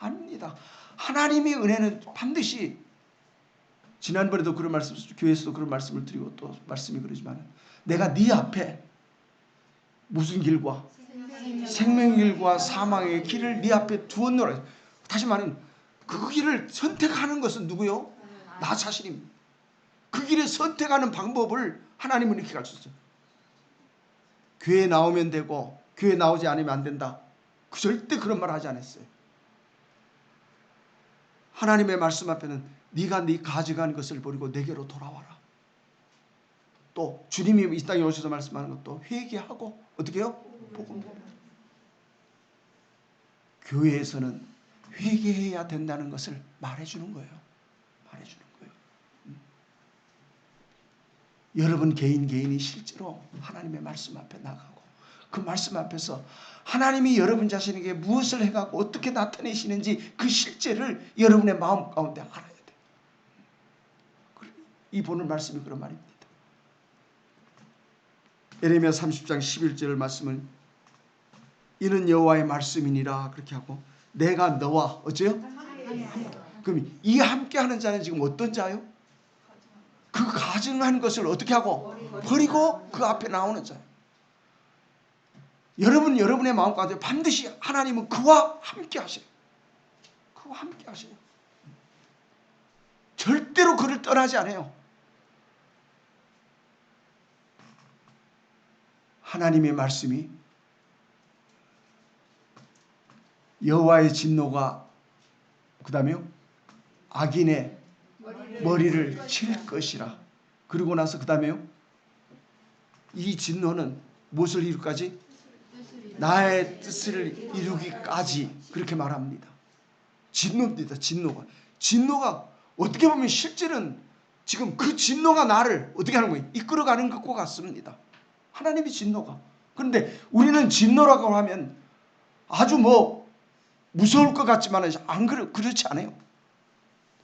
아닙니다. 하나님의 은혜는 반드시, 지난번에도 그런 말씀, 교회에서도 그런 말씀을 드리고 또 말씀이 그러지만, 내가 네 앞에 무슨 길과 생명의 길과 사망의 길을 네 앞에 두었노라. 다시 말하면 그 길을 선택하는 것은 누구요? 나 자신입니다. 그 길을 선택하는 방법을 하나님은 이렇게 가르쳤어요. 교회 나오면 되고 교회 나오지 않으면 안 된다. 절대 그런 말 하지 않았어요. 하나님의 말씀 앞에는 네가 네 가져간 것을 버리고 내게로 돌아와라. 또 주님이 이 땅에 오셔서 말씀하는 것도 회개하고 어떻게 해요? 복음. 교회에서는 회개해야 된다는 것을 말해주는 거예요. 말해주는 거예요. 여러분 개인이 실제로 하나님의 말씀 앞에 나가고 그 말씀 앞에서 하나님이 여러분 자신에게 무엇을 해가고 어떻게 나타내시는지 그 실제를 여러분의 마음 가운데 알아야 돼요. 이 보는 말씀이 그런 말입니다. 예레미야 30장 11절 말씀은 이는 여호와의 말씀이니라 그렇게 하고 내가 너와 어째요? 그럼 이 함께하는 자는 지금 어떤 자요? 그 가증한 것을 어떻게 하고 버리고 그 앞에 나오는 자예요. 여러분의 마음 가운데 반드시 하나님은 그와 함께 하세요. 그와 함께 하세요. 절대로 그를 떠나지 않아요. 하나님의 말씀이 여호와의 진노가 그 다음에요 악인의 머리를 칠 것이라. 그리고 나서 그 다음에요 이 진노는 무엇을 이루기까지? 나의 뜻을 이루기까지 그렇게 말합니다. 진노입니다. 진노가 어떻게 보면 실제는 지금 그 진노가 나를 어떻게 하는 거예요? 이끌어가는 것과 같습니다. 하나님의 진노가. 그런데 우리는 진노라고 하면 아주 무서울 것 같지만 그렇지 않아요.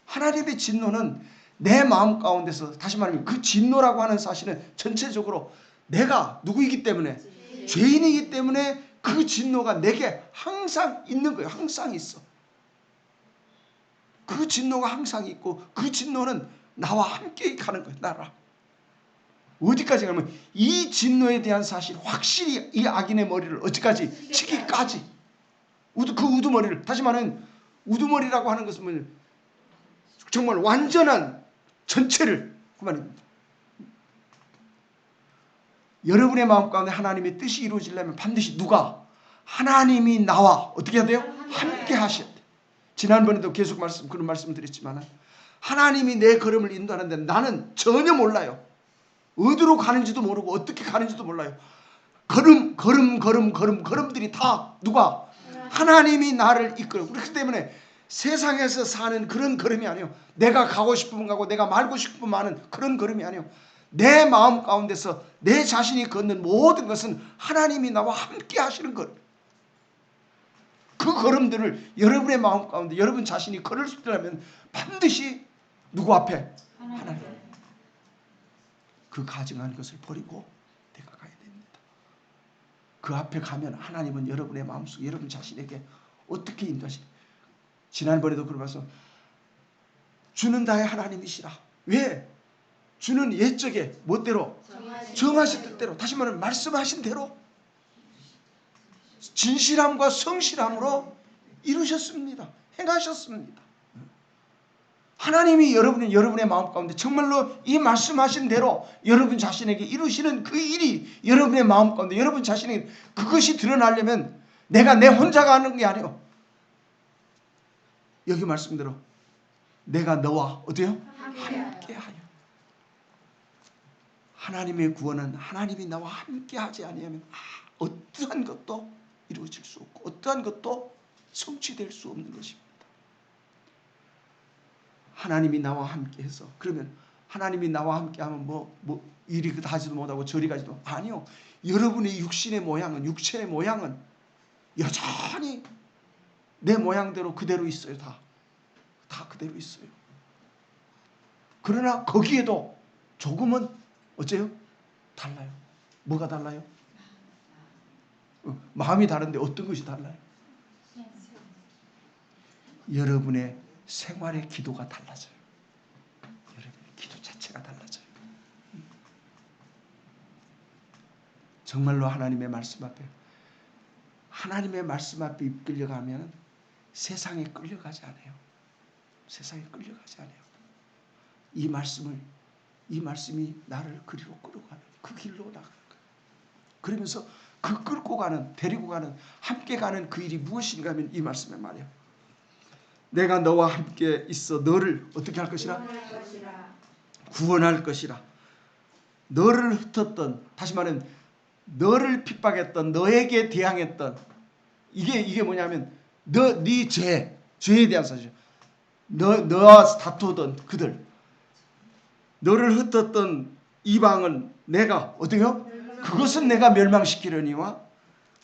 하나님의 진노는 내 마음 가운데서 다시 말하면 그 진노라고 하는 사실은 전체적으로 내가 누구이기 때문에 죄인이기 때문에 그 진노가 내게 항상 있는 거예요. 항상 있어. 그 진노가 항상 있고 그 진노는 나와 함께 가는 거예요. 나라. 어디까지 가면 이 진노에 대한 사실 확실히 이 악인의 머리를 어디까지? 치기까지. 그 우두머리를 다시 말하면 우두머리라고 하는 것은 정말 완전한 전체를 그 말입니다. 여러분의 마음 가운데 하나님의 뜻이 이루어지려면 반드시 누가? 하나님이 나와 어떻게 해야 돼요? 함께 하셔야 돼요. 지난번에도 계속 그런 말씀 드렸지만 하나님이 내 걸음을 인도하는데 나는 전혀 몰라요. 어디로 가는지도 모르고 어떻게 가는지도 몰라요. 걸음들이 다 누가? 하나님이 나를 이끌고. 그렇기 때문에 세상에서 사는 그런 걸음이 아니에요. 내가 가고 싶으면 가고 내가 말고 싶으면 마는 그런 걸음이 아니에요. 내 마음 가운데서 내 자신이 걷는 모든 것은 하나님이 나와 함께 하시는 것. 그 걸음들을 여러분의 마음 가운데 여러분 자신이 걸을 수 있다면 반드시 누구 앞에? 하나님. 그 가증한 것을 버리고 내가 가야 됩니다. 그 앞에 가면 하나님은 여러분의 마음속에 여러분 자신에게 어떻게 인도하시는? 지난번에도 그런 말씀. 주는 다의 하나님이시라. 왜? 주는 옛적에 뭐대로? 정하신 뜻대로. 다시 말하면 말씀하신 대로 진실함과 성실함으로 이루셨습니다. 행하셨습니다. 하나님이 여러분의 마음 가운데 정말로 이 말씀하신 대로 여러분 자신에게 이루시는 그 일이 여러분의 마음 가운데 여러분 자신에게 그것이 드러나려면 내가 내 혼자가 하는 게 아니에요. 여기 말씀대로 내가 너와 어때요? 함께하여. 하나님의 구원은 하나님이 나와 함께하지 아니하면 어떠한 것도 이루어질 수 없고 어떠한 것도 성취될 수 없는 것입니다. 하나님이 나와 함께해서 그러면 하나님이 나와 함께하면 이리 하지도 못하고 저리 가지도 아니요. 여러분의 육신의 모양은 육체의 모양은 여전히 내 모양대로 그대로 있어요. 다 그대로 있어요. 그러나 거기에도 조금은 어째요? 달라요. 뭐가 달라요? 마음이 다른데 어떤 것이 달라요? 여러분의 생활의 기도가 달라져요. 여러분의 기도 자체가 달라져요. 정말로 하나님의 말씀 앞에 이끌려가면 세상에 끌려가지 않아요. 세상에 끌려가지 않아요. 이 말씀이 나를 그리로 끌어가는 그 길로 나가는 거예요. 그러면서 그 끌고 가는, 데리고 가는, 함께 가는 그 일이 무엇인가 하면 이 말씀에 말이에요. 내가 너와 함께 있어 너를 어떻게 할 것이라? 구원할 것이라. 너를 흩었던, 다시 말하면 너를 핍박했던, 너에게 대항했던, 이게 뭐냐면 네 죄에 대한 사실. 너와 다투던 그들, 너를 흩었던 이방은 내가 어떻게요? 그것은 내가 멸망시키려니와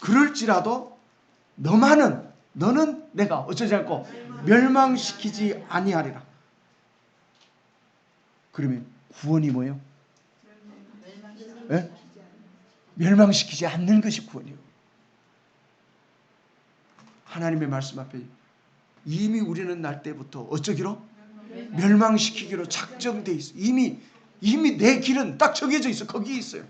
그럴지라도 너는 내가 어쩌지 않고 멸망시키지 아니하리라. 그러면 구원이 뭐예요? 네? 멸망시키지 않는 것이 구원이에요. 하나님의 말씀 앞에 이미 우리는 날 때부터 어쩌기로? 멸망시키기로 작정돼 있어. 이미 내 길은 딱 정해져 있어. 거기에 있어요.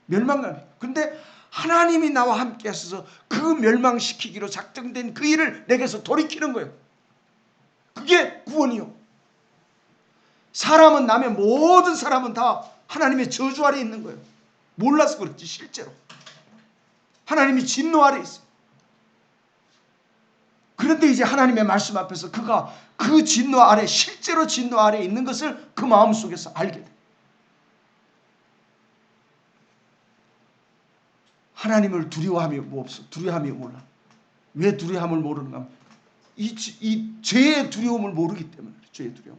멸망감. 그런데 하나님이 나와 함께 하셔서 그 멸망시키기로 작정된 그 일을 내게서 돌이키는 거예요. 그게 구원이요. 사람은 남의 모든 사람은 다 하나님의 저주 아래 있는 거예요. 몰라서 그렇지 실제로. 하나님이 진노 아래 있어요. 그런데 이제 하나님의 말씀 앞에서 그가 그 진노 아래, 실제로 진노 아래 있는 것을 그 마음속에서 알게 돼. 하나님을 두려워함이 없어. 두려움이 몰라. 왜 두려움을 모르는가 하면 이 죄의 두려움을 모르기 때문에. 죄의 두려움.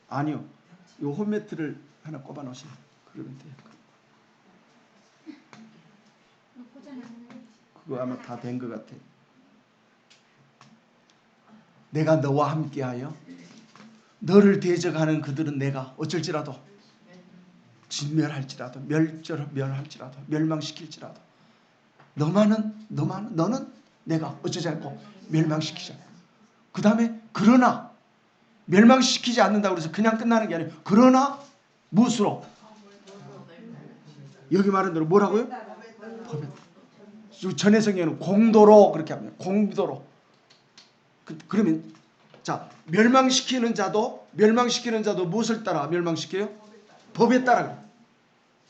아니요. 이 홈매트를 하나 꼽아 놓으시면 그러면 돼요. 그거 아마 다 된 것 같아. 내가 너와 함께하여 너를 대적하는 그들은 내가 어쩔지라도 진멸할지라도 멸할지라도 멸망시킬지라도 너는 내가 어쩌지 않고 멸망시키자. 그 다음에 그러나 멸망시키지 않는다고 해서 그냥 끝나는 게 아니에요. 그러나 무엇으로? 여기 말한 대로 뭐라고요? 법에. 전해성에는 공도로 그렇게 합니다. 공도로. 그러면 자 멸망시키는 자도 무엇을 따라 멸망시켜요? 법에 따라.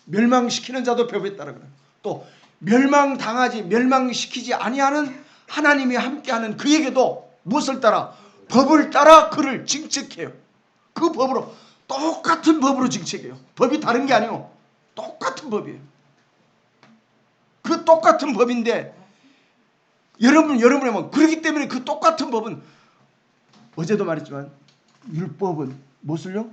멸망시키는 자도 법에 따라 그래요. 또 멸망시키지 아니하는 하나님이 함께하는 그에게도 무엇을 따라? 법을 따라 그를 징책해요. 그 법으로 똑같은 법으로 징책해요. 법이 다른 게 아니에요. 똑같은 법이에요. 그 똑같은 법인데 여러분이 뭐 그렇기 때문에 그 똑같은 법은 어제도 말했지만 율법은 무엇을요?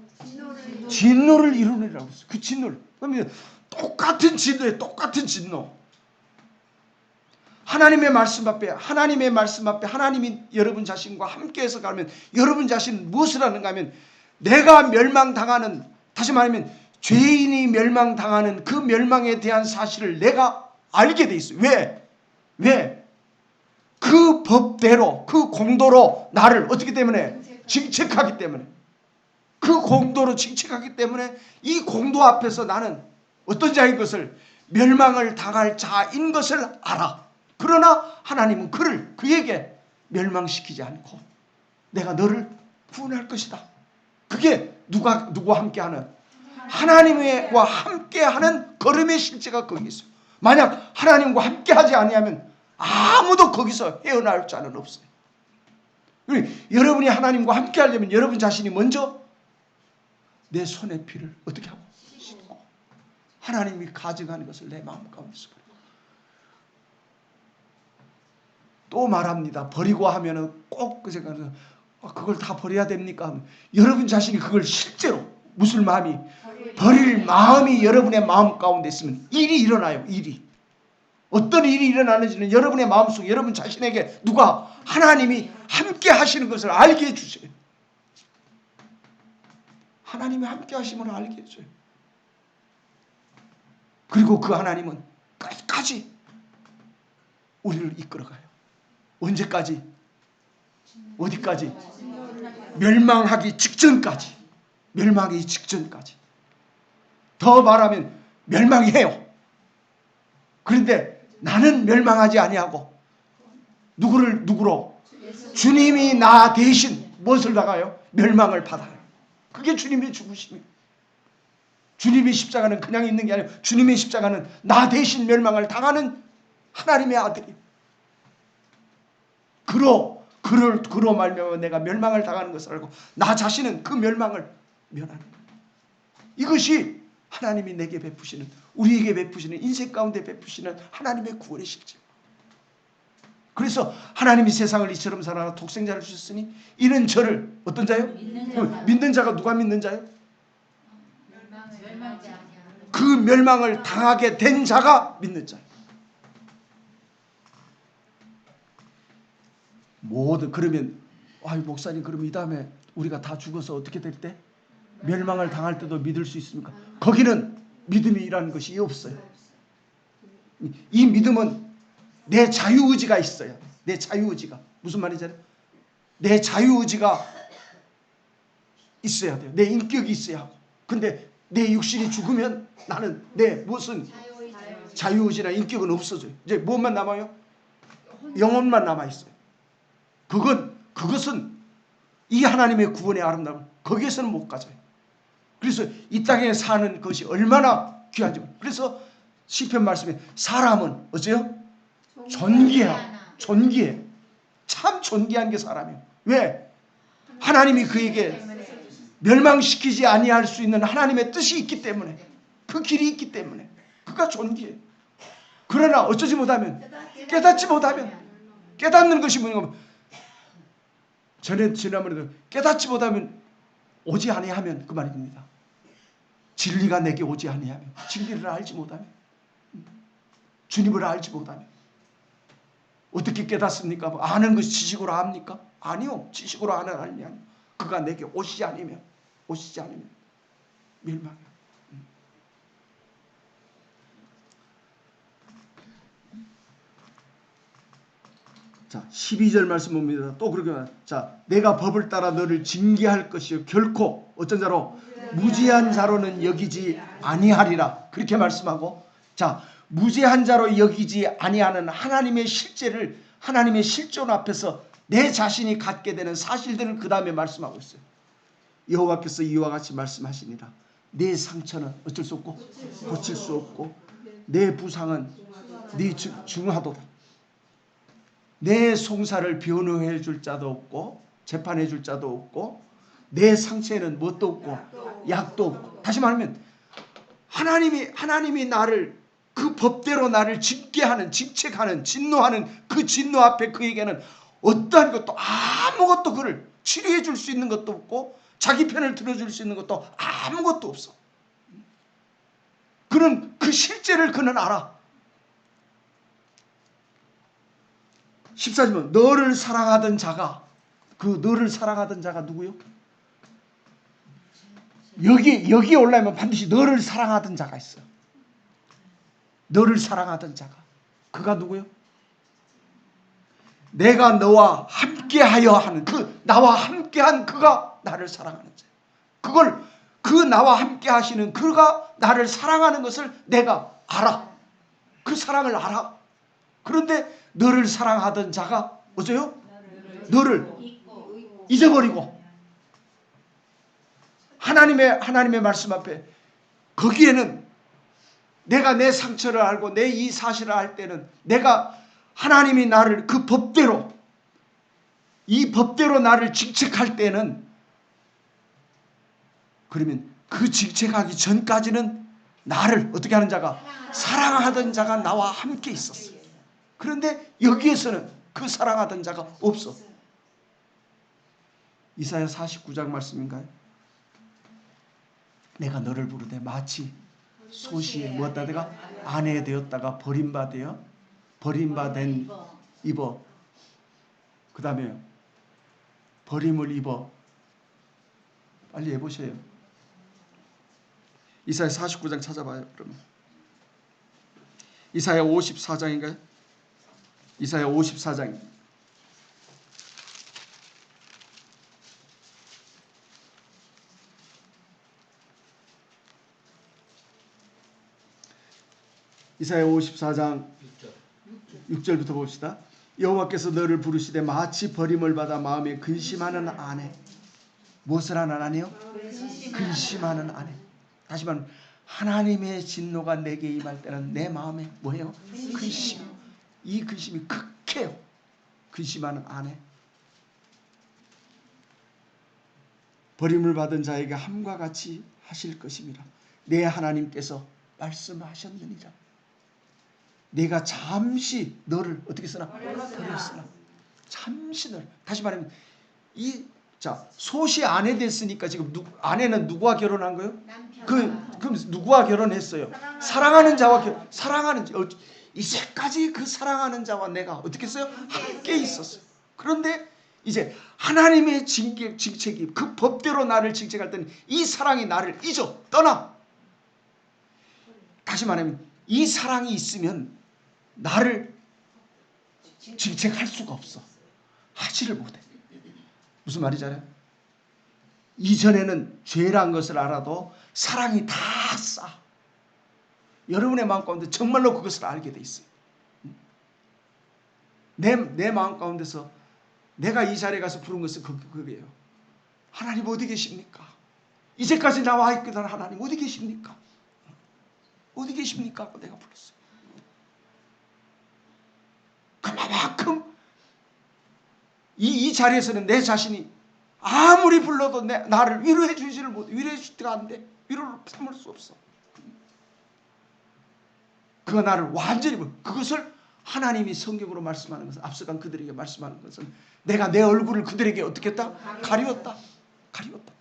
진노를 이루느라고 했어요. 그 진노를. 그러면 똑같은 진노에 똑같은 진노. 하나님의 말씀 앞에 하나님이 여러분 자신과 함께해서 가면 여러분 자신은 무엇을 하는가 하면 내가 멸망당하는, 다시 말하면 죄인이 멸망당하는 그 멸망에 대한 사실을 내가 알게 돼 있어요. 왜? 그 법대로 그 공도로 나를 어떻기 때문에 징책하기 때문에 그 공도로 징책하기 때문에 이 공도 앞에서 나는 어떤 자인 것을 멸망을 당할 자인 것을 알아. 그러나 하나님은 그에게 멸망시키지 않고 내가 너를 구원할 것이다. 그게 누구와 함께하는? 하나님과 함께하는 걸음의 실제가 거기 있어요. 만약 하나님과 함께하지 아니하면 아무도 거기서 헤어나올 자는 없어요. 여러분이 하나님과 함께하려면 여러분 자신이 먼저 내 손의 피를 어떻게 하고 씻고 하나님이 가져가는 것을 내 마음 가운데서 또 말합니다. 버리고 하면은 꼭 그 생각은 그걸 다 버려야 됩니까? 여러분 자신이 그걸 실제로 무슨 마음이 버릴 마음이 여러분의 마음 가운데 있으면 일이 일어나요. 어떤 일이 일어나는지는 여러분의 마음속에 여러분 자신에게 누가 하나님이 함께 하시는 것을 알게 해주세요. 하나님이 함께 하심을 알게 해줘요. 그리고 그 하나님은 끝까지 우리를 이끌어가요. 언제까지? 어디까지? 멸망하기 직전까지. 멸망하기 직전까지. 더 말하면 멸망해요. 그런데 나는 멸망하지 아니하고 누구로? 주님이 나 대신 무엇을 당하요? 멸망을 받아요. 그게 주님의 죽으심이에요. 주님의 십자가는 그냥 있는 게 아니고 주님의 십자가는 나 대신 멸망을 당하는 하나님의 아들이에요. 그로 말미암아 내가 멸망을 당하는 것을 알고 나 자신은 그 멸망을 면하는 거예요. 이것이 하나님이 내게 베푸시는, 우리에게 베푸시는, 인생 가운데 베푸시는 하나님의 구원의 실제. 그래서 하나님이 세상을 이처럼 사랑하사 독생자를 주셨으니 이는 저를 어떤 자요? 믿는 자가 누가 믿는 자요? 그 멸망을 당하게 된 자가 믿는 자예요. 모든 그러면 목사님 그럼 이 다음에 우리가 다 죽어서 어떻게 될 때? 멸망을 당할 때도 믿을 수 있습니까? 거기는 믿음이라는 것이 없어요. 이 믿음은 내 자유의지가 있어요. 내 자유의지가. 무슨 말이잖아요? 내 자유의지가 있어야 돼요. 내 인격이 있어야 하고. 근데 내 육신이 죽으면 나는 내 무슨 자유의지나 인격은 없어져요. 이제 무엇만 남아요? 영혼만 남아있어요. 그것은 이 하나님의 구원의 아름다움, 거기에서는 못 가져요. 그래서 이 땅에 사는 것이 얼마나 귀한지. 그래서 시편 말씀에 사람은 어째요? 존귀해. 참 존귀한 게 사람이에요. 왜? 하나님이 그에게 멸망시키지 아니할 수 있는 하나님의 뜻이 있기 때문에, 그 길이 있기 때문에 그가 존귀해요. 그러나 어쩌지 못하면, 깨닫지 못하면, 깨닫는 것이 뭐냐면 지난번에도 깨닫지 못하면 오지 아니하면 그 말입니다. 진리가 내게 오지 아니하면, 진리를 알지 못하면, 주님을 알지 못하면 어떻게 깨닫습니까? 아는 것이 지식으로 압니까? 아니요. 지식으로 아는 아니 아니요. 그가 내게 오시지 않으면 멸망이야. 자, 12절 말씀 봅니다. 또 그렇게 말합니다. 자, 내가 법을 따라 너를 징계할 것이요 결코 어떤 자로? 무죄한 자로는 여기지 아니하리라. 그렇게 말씀하고, 자, 무죄한 자로 여기지 아니하는 하나님의 실제를, 하나님의 실존 앞에서 내 자신이 갖게 되는 사실들을 그 다음에 말씀하고 있어요. 여호와께서 이와 같이 말씀하시니라. 내 상처는 어쩔 수 없고 고칠 수 없고 내 부상은 네 중하도다. 내 송사를 변호해 줄 자도 없고 재판해 줄 자도 없고 내 상처에는 뭣도 없고 약도 없고. 다시 말하면 하나님이 나를 그 법대로 나를 징계하는, 징책하는, 진노하는 그 진노 앞에 그에게는 어떠한 것도, 아무것도 그를 치료해 줄 수 있는 것도 없고 자기 편을 들어줄 수 있는 것도 아무것도 없어. 그는 그 실제를 그는 알아. 14절은 너를 사랑하던 자가, 그 너를 사랑하던 자가 누구요? 여기 올라오면 반드시 너를 사랑하던 자가 있어요. 너를 사랑하던 자가. 그가 누구요? 내가 너와 함께하여 하는, 그 나와 함께한 그가 나를 사랑하는 자예요. 그 나와 함께 하시는 그가 나를 사랑하는 것을 내가 알아. 그 사랑을 알아. 그런데 너를 사랑하던 자가 어째요? 너를 잊어버리고 하나님의 말씀 앞에, 거기에는 내가 내 상처를 알고 내 이 사실을 알 때는, 내가 하나님이 나를 그 법대로, 이 법대로 나를 징책할 때는, 그러면 그 징책하기 전까지는 나를 어떻게 하는 자가, 사랑하던 자가 나와 함께 있었어. 그런데 여기에서는 그 사랑하던 자가 없어. 이사야 49장 말씀인가요? 내가 너를 부르되 마치 소시에 무엇다 내가 아내 되었다가 버림받은 입어, 그 다음에 버림을 입어. 빨리 해보세요. 이사야 49장 찾아봐요. 그러면 이사야 54장인가요? 이사야 54장. 이사야 54장 6절부터 봅시다. 여호와께서 너를 부르시되 마치 버림을 받아 마음에 근심하는 아내. 무엇을 하는 아내요? 근심하는 아내. 다시 말하면 하나님의 진노가 내게 임할 때는 내 마음에 뭐예요? 근심. 이 근심이 극해요. 근심하는 아내. 버림을 받은 자에게 함과 같이 하실 것입니다. 내 하나님께서 말씀하셨느니라. 내가 잠시 너를 어떻게 쓰나? 버렸으나. 잠시 너를. 다시 말하면 솥이 아내 됐으니까 지금 아내는 누구와 결혼한 거예요? 그럼 누구와 결혼했어요? 사랑하는 자와 사랑하는 자. 이제까지 그 사랑하는 자와 내가 어떻게 했어요? 함께 있었어요. 그런데 이제 하나님의 징책이 그 법대로 나를 징책할 때는 이 사랑이 나를 잊어 떠나. 다시 말하면 이 사랑이 있으면 나를 징책할 수가 없어. 하지를 못해. 무슨 말인지 알아요? 이전에는 죄란 것을 알아도 사랑이 다 싸. 여러분의 마음 가운데 정말로 그것을 알게 돼 있어요. 내 마음 가운데서 내가 이 자리에 가서 부른 것은 그게요. 하나님 어디 계십니까? 이제까지 나와 있거든. 하나님 어디 계십니까? 어디 계십니까? 하고 내가 불렀어요. 그만큼 이 자리에서는 내 자신이 아무리 불러도 나를 위로해 주지를 못해. 위로해 주지가 안 돼. 위로를 삼을 수 없어. 그가 나를 완전히 그것을 하나님이 성경으로 말씀하는 것은 앞서간 그들에게 말씀하는 것은 내가 내 얼굴을 그들에게 어떻게 했다? 가리웠다.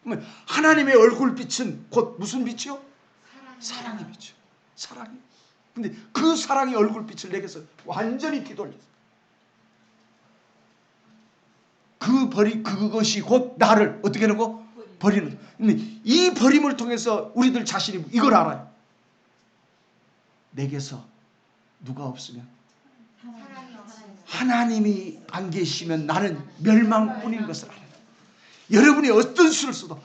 그러면 하나님의 얼굴빛은 곧 무슨 빛이요? 사랑의 빛이요. 사랑이. 근데 그 사랑의 얼굴빛을 내게서 완전히 뒤돌렸어. 그것이 곧 나를 어떻게 하는 거? 버리는. 근데 이 버림을 통해서 우리들 자신이 이걸 알아요. 내게서 누가 없으면 하나님이 안 계시면 나는 멸망뿐인 것을 알아요. 여러분이 어떤 수를 써도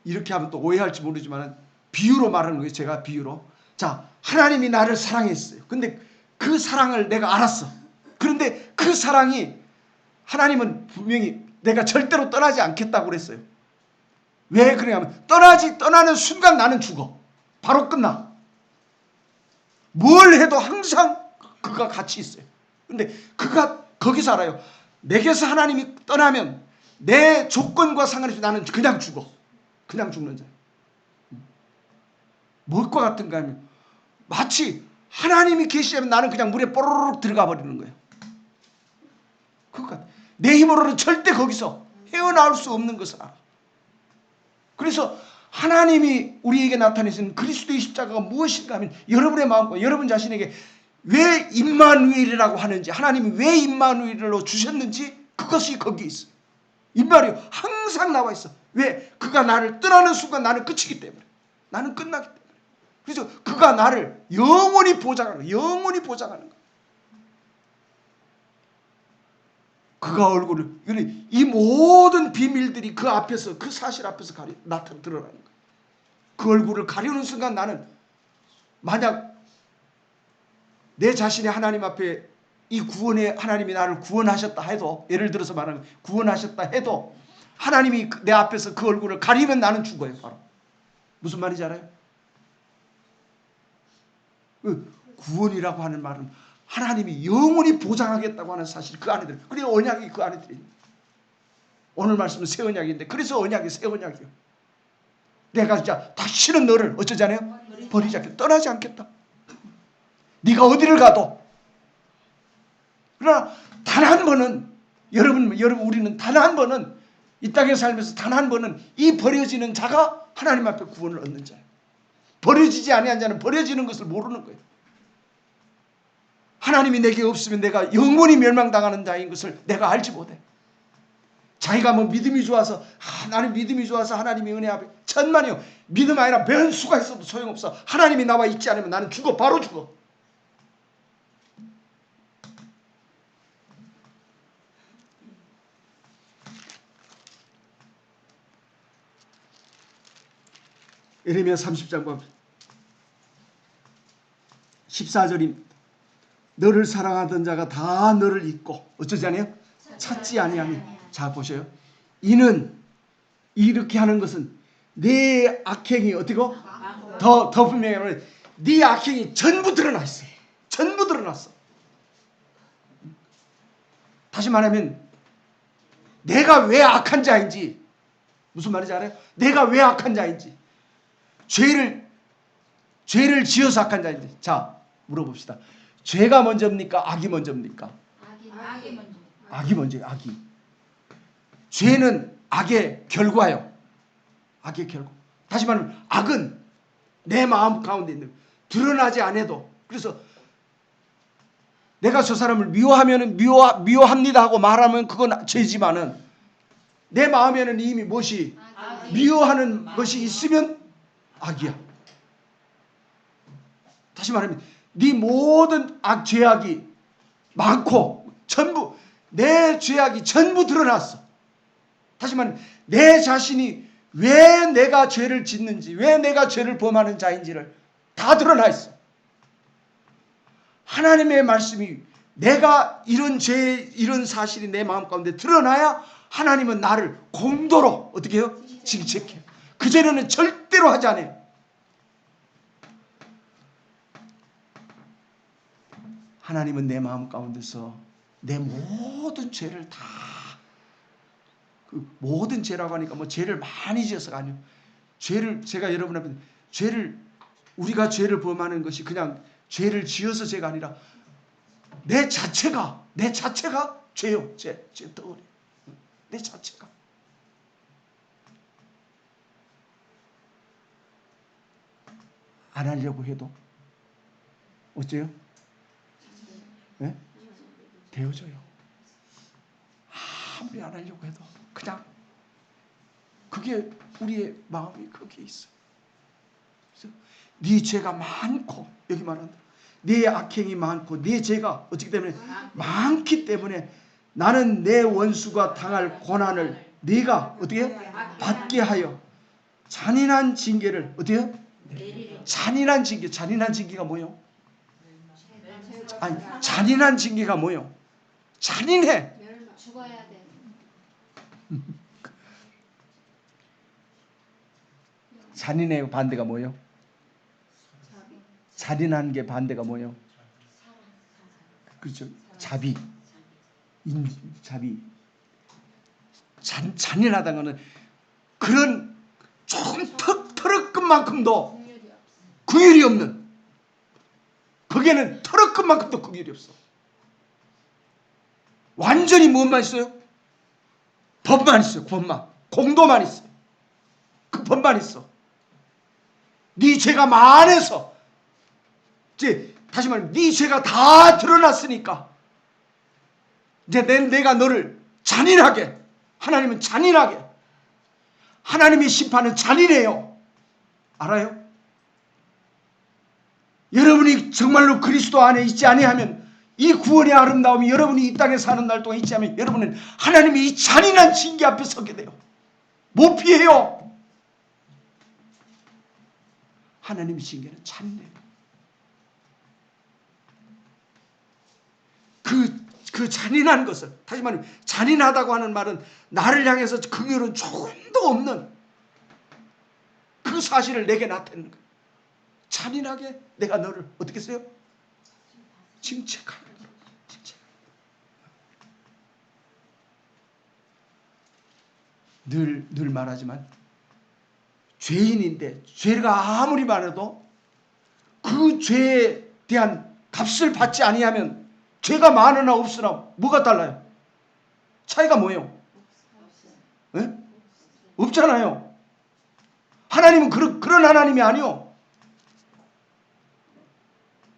이렇게 하면 또 오해할지 모르지만 비유로 말하는 거예요. 제가 비유로. 자, 하나님이 나를 사랑했어요. 근데 그 사랑을 내가 알았어. 그런데 그 사랑이 하나님은 분명히 내가 절대로 떠나지 않겠다고 그랬어요. 왜 그러냐면 떠나는 순간 나는 죽어. 바로 끝나. 뭘 해도 항상 그가 같이 있어요. 근데 그가 거기서 알아요. 내게서 하나님이 떠나면 내 조건과 상관없이 나는 그냥 죽어. 그냥 죽는 자예요. 뭘과 같은가 하면 마치 하나님이 계시면 나는 그냥 물에 뽀로록 들어가 버리는 거예요. 그것 내 힘으로는 절대 거기서 헤어나올 수 없는 것을 알아. 그래서 하나님이 우리에게 나타내신 그리스도의 십자가가 무엇인가 하면 여러분의 마음과 여러분 자신에게 왜 임마누엘이라고 하는지, 하나님이 왜 임마누엘로 주셨는지 그것이 거기에 있어요. 임마누엘 항상 나와 있어. 왜? 그가 나를 떠나는 순간 나는 끝이기 때문에. 나는 끝나기 때문에. 그래서 그가 나를 영원히 보장하는 거야. 영원히 보장하는 거야. 그가 얼굴을, 이 모든 비밀들이 그 앞에서, 그 사실 앞에서 드러나는 거야. 그 얼굴을 가려는 순간 나는 만약 내 자신이 하나님 앞에 이 구원에 하나님이 나를 구원하셨다 해도, 예를 들어서 말하면 구원하셨다 해도 하나님이 내 앞에서 그 얼굴을 가리면 나는 죽어요. 바로. 무슨 말인지 알아요? 구원이라고 하는 말은 하나님이 영원히 보장하겠다고 하는 사실, 그 안에 들어요. 그래서 언약이 그 안에 들어요. 오늘 말씀은 새 언약인데 그래서 언약이 새 언약이요. 내가 진짜 다시는 너를 어쩌잖아요? 버리지 않겠다. 떠나지 않겠다. 네가 어디를 가도. 그러나 단 한 번은 여러분 우리는 단 한 번은 이 땅에 살면서 단 한 번은 이 버려지는 자가 하나님 앞에 구원을 얻는 자예요. 버려지지 아니한 자는 버려지는 것을 모르는 거예요. 하나님이 내게 없으면 내가 영원히 멸망당하는 자인 것을 내가 알지 못해. 자기가 뭐 믿음이 좋아서 나는 믿음이 좋아서 하나님의 은혜 앞에 천만이요. 믿음 아니라 변수가 있어도 소용없어. 하나님이 나와 있지 않으면 나는 죽어. 바로 죽어. 예레미야 30장 보면 14절입니다. 너를 사랑하던 자가 다 너를 잊고 어쩌지 아니요? 찾지 아니하니. 자 보세요. 이는 이렇게 하는 것은 네 악행이 어떻고 더 분명히 말하면 네 악행이 전부 드러나 있어. 전부 드러났어. 다시 말하면 내가 왜 악한 자인지, 무슨 말인지 알아요? 내가 왜 악한 자인지, 죄를 지어서 악한 자인지. 자 물어봅시다. 죄가 먼저입니까? 악이 먼저입니까? 악이 먼저예요. 악이. 죄는 악의 결과요. 악의 결과. 다시 말하면 악은 내 마음 가운데 있는, 드러나지 않아도, 그래서 내가 저 사람을 미워하면 미워합니다 하고 말하면 그건 죄지만은 내 마음에는 이미 무엇이 미워하는 것이 있으면 악이야. 다시 말하면 네 모든 죄악이 많고 전부 내 죄악이 전부 드러났어. 다시 말하면 내 자신이 왜 내가 죄를 짓는지, 왜 내가 죄를 범하는 자인지를 다 드러나 있어. 하나님의 말씀이 내가 이런 죄, 이런 사실이 내 마음 가운데 드러나야 하나님은 나를 공도로 어떻게 해요? 징책해요. 그 죄는 절대로 하지 않아요. 하나님은 내 마음 가운데서 내 모든 죄를 다, 그 모든 죄라고 하니까 뭐 죄를 많이 지어서가 아니에요. 죄를, 제가 여러분 앞에 우리가 죄를 범하는 것이 그냥 죄를 지어서 죄가 아니라 내 자체가 죄요. 죄 덩어리. 내 자체가. 안 하려고 해도 어째요? 네? 되어져요. 아무리 안 하려고 해도 그냥 그게 우리의 마음이 거기에 있어요. 그래서 네 죄가 많고, 여기 말한다. 네 악행이 많고 네 죄가 어떻기 때문에 많기 때문에 나는 내 원수가 당할 고난을 네가 어떻게 받게 하여 잔인한 징계를 어떻게 해요? 잔인한 징계가 뭐예요? 아니, 잔인한 징계가 뭐예요? 잔인해. 죽어야 돼. 잔인의 반대가 뭐예요? 잔인한 게 반대가 뭐예요? 그렇죠. 자비. 자비. 잔인하다는 것은 그런 조금 털끝만큼도 긍휼이 없는, 거기에는 털끝만큼도 긍휼이 없어. 완전히 무엇만 있어요? 법만 있어요. 법만. 공도만 있어요. 그 법만 있어. 네 죄가 많아서, 이제 다시 말하면 네 죄가 다 드러났으니까 이제 내가 너를 잔인하게, 하나님은 잔인하게, 하나님의 심판은 잔인해요. 알아요? 여러분이 정말로 그리스도 안에 있지 아니하면, 이 구원의 아름다움이 여러분이 이 땅에 사는 날 동안 있지 않으면 여러분은 하나님의 이 잔인한 징계 앞에 서게 돼요. 못 피해요. 하나님의 징계는 잔인해요. 그 잔인한 것을, 다시 말하면 잔인하다고 하는 말은 나를 향해서 긍휼은 조금도 없는 그 사실을 내게 나타내는 거예요. 잔인하게 내가 너를 어떻게 써요? 징책하는 거예요. 늘 말하지만 죄인인데 죄가 아무리 많아도 그 죄에 대한 값을 받지 아니하면 죄가 많으나 없으나 뭐가 달라요? 차이가 뭐예요? 네? 없잖아요. 하나님은 그런 하나님이 아니요.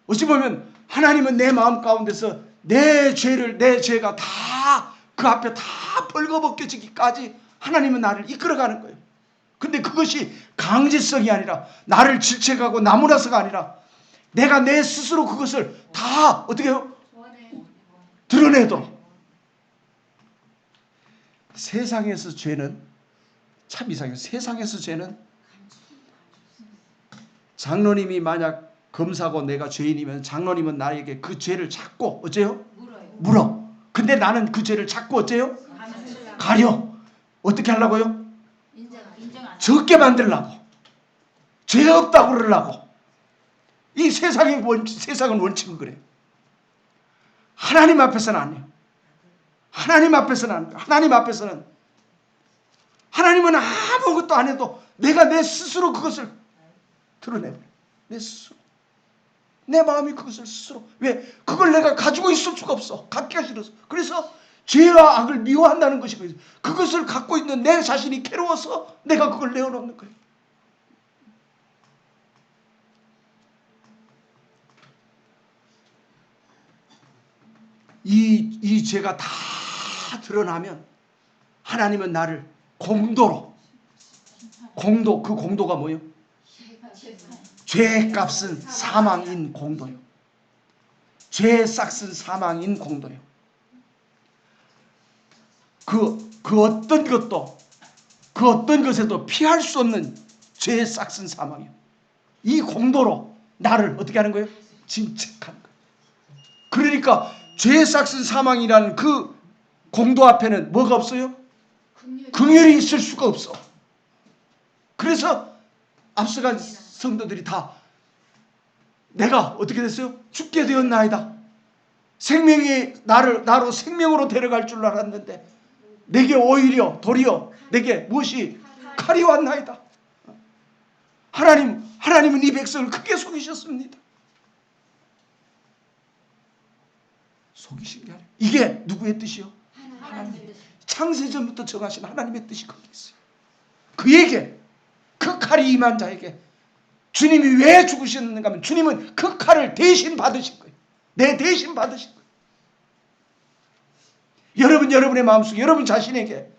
어찌 보면 하나님은 내 마음 가운데서 내 죄가 다 그 앞에 다 벌거벗겨지기까지 하나님은 나를 이끌어가는 거예요. 근데 그것이 강제성이 아니라, 나를 질책하고 나무라서가 아니라 내가 내 스스로 그것을 다 어떻게 해요? 드러내도록. 세상에서 죄는 참 이상해요. 세상에서 죄는 장로님이 만약 검사고 내가 죄인이면 장로님은 나에게 그 죄를 찾고 어째요? 물어. 근데 나는 그 죄를 찾고 어째요? 가려. 어떻게 하려고요? 적게 만들려고. 죄 없다고 그러려고. 이 세상은 원칙은 그래요. 하나님 앞에서는 안 해요. 하나님 앞에서는 안 해요. 하나님은 아무것도 안 해도 내가 내 스스로 그것을 드러내버려요. 내 스스로. 내 마음이 그것을 스스로. 왜? 그걸 내가 가지고 있을 수가 없어. 갖기가 싫어서. 그래서 죄와 악을 미워한다는 것이 그것을 갖고 있는 내 자신이 괴로워서 내가 그걸 내어놓는 거예요. 이 죄가 다 드러나면 하나님은 나를 공도로 그 공도가 뭐예요? 죄의 값은 사망인 공도요. 죄의 싹은 사망인 공도요. 그 어떤 것에도 피할 수 없는 죄의 싹은 사망이요. 이 공도로 나를 어떻게 하는 거예요? 징책하는 거예요. 그러니까 죄의 싹은 사망이라는 그 공도 앞에는 뭐가 없어요? 긍휼이 있을 수가 없어. 그래서 앞서간 성도들이 다 내가 어떻게 됐어요? 죽게 되었나이다. 생명이 나로 생명으로 데려갈 줄 알았는데 내게 오히려 도리어 내게 무엇이 칼이 왔나이다. 하나님은 이 백성을 크게 속이셨습니다. 속이신 게 아니에요. 이게 누구의 뜻이요? 하나님. 창세전부터 정하신 하나님의 뜻이 거기 있어요. 그에게 그 칼이 임한 자에게 주님이 왜 죽으셨는가 하면 주님은 그 칼을 대신 받으신 거예요. 내 대신 받으신 거예요. 여러분의 마음속에 여러분 자신에게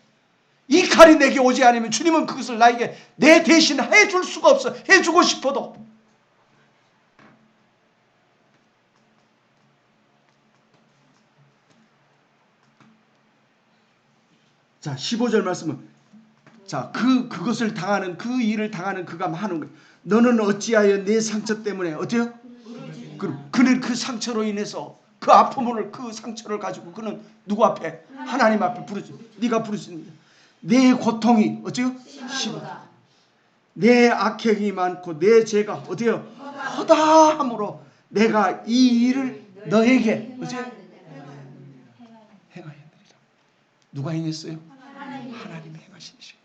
이 칼이 내게 오지 않으면 주님은 그것을 나에게 내 대신 해줄 수가 없어. 해주고 싶어도. 자, 15절 말씀은 자, 그것을 당하는 그 일을 당하는 그가 하는 거예요. 너는 어찌하여 내 상처 때문에 어때요? 그는 그 상처로 인해서 그 아픔을 그 상처를 가지고 그는 누구 앞에? 하나님 앞에 부르죠. 네가 부르십니다. 내 고통이 어째요? 심하다. 내 악행이 많고 내 죄가 어때요? 허다함으로 내가 이 일을 너에게 어째요? 행하여 드리라. 누가 행했어요? 하나님이 행하신 것이에요.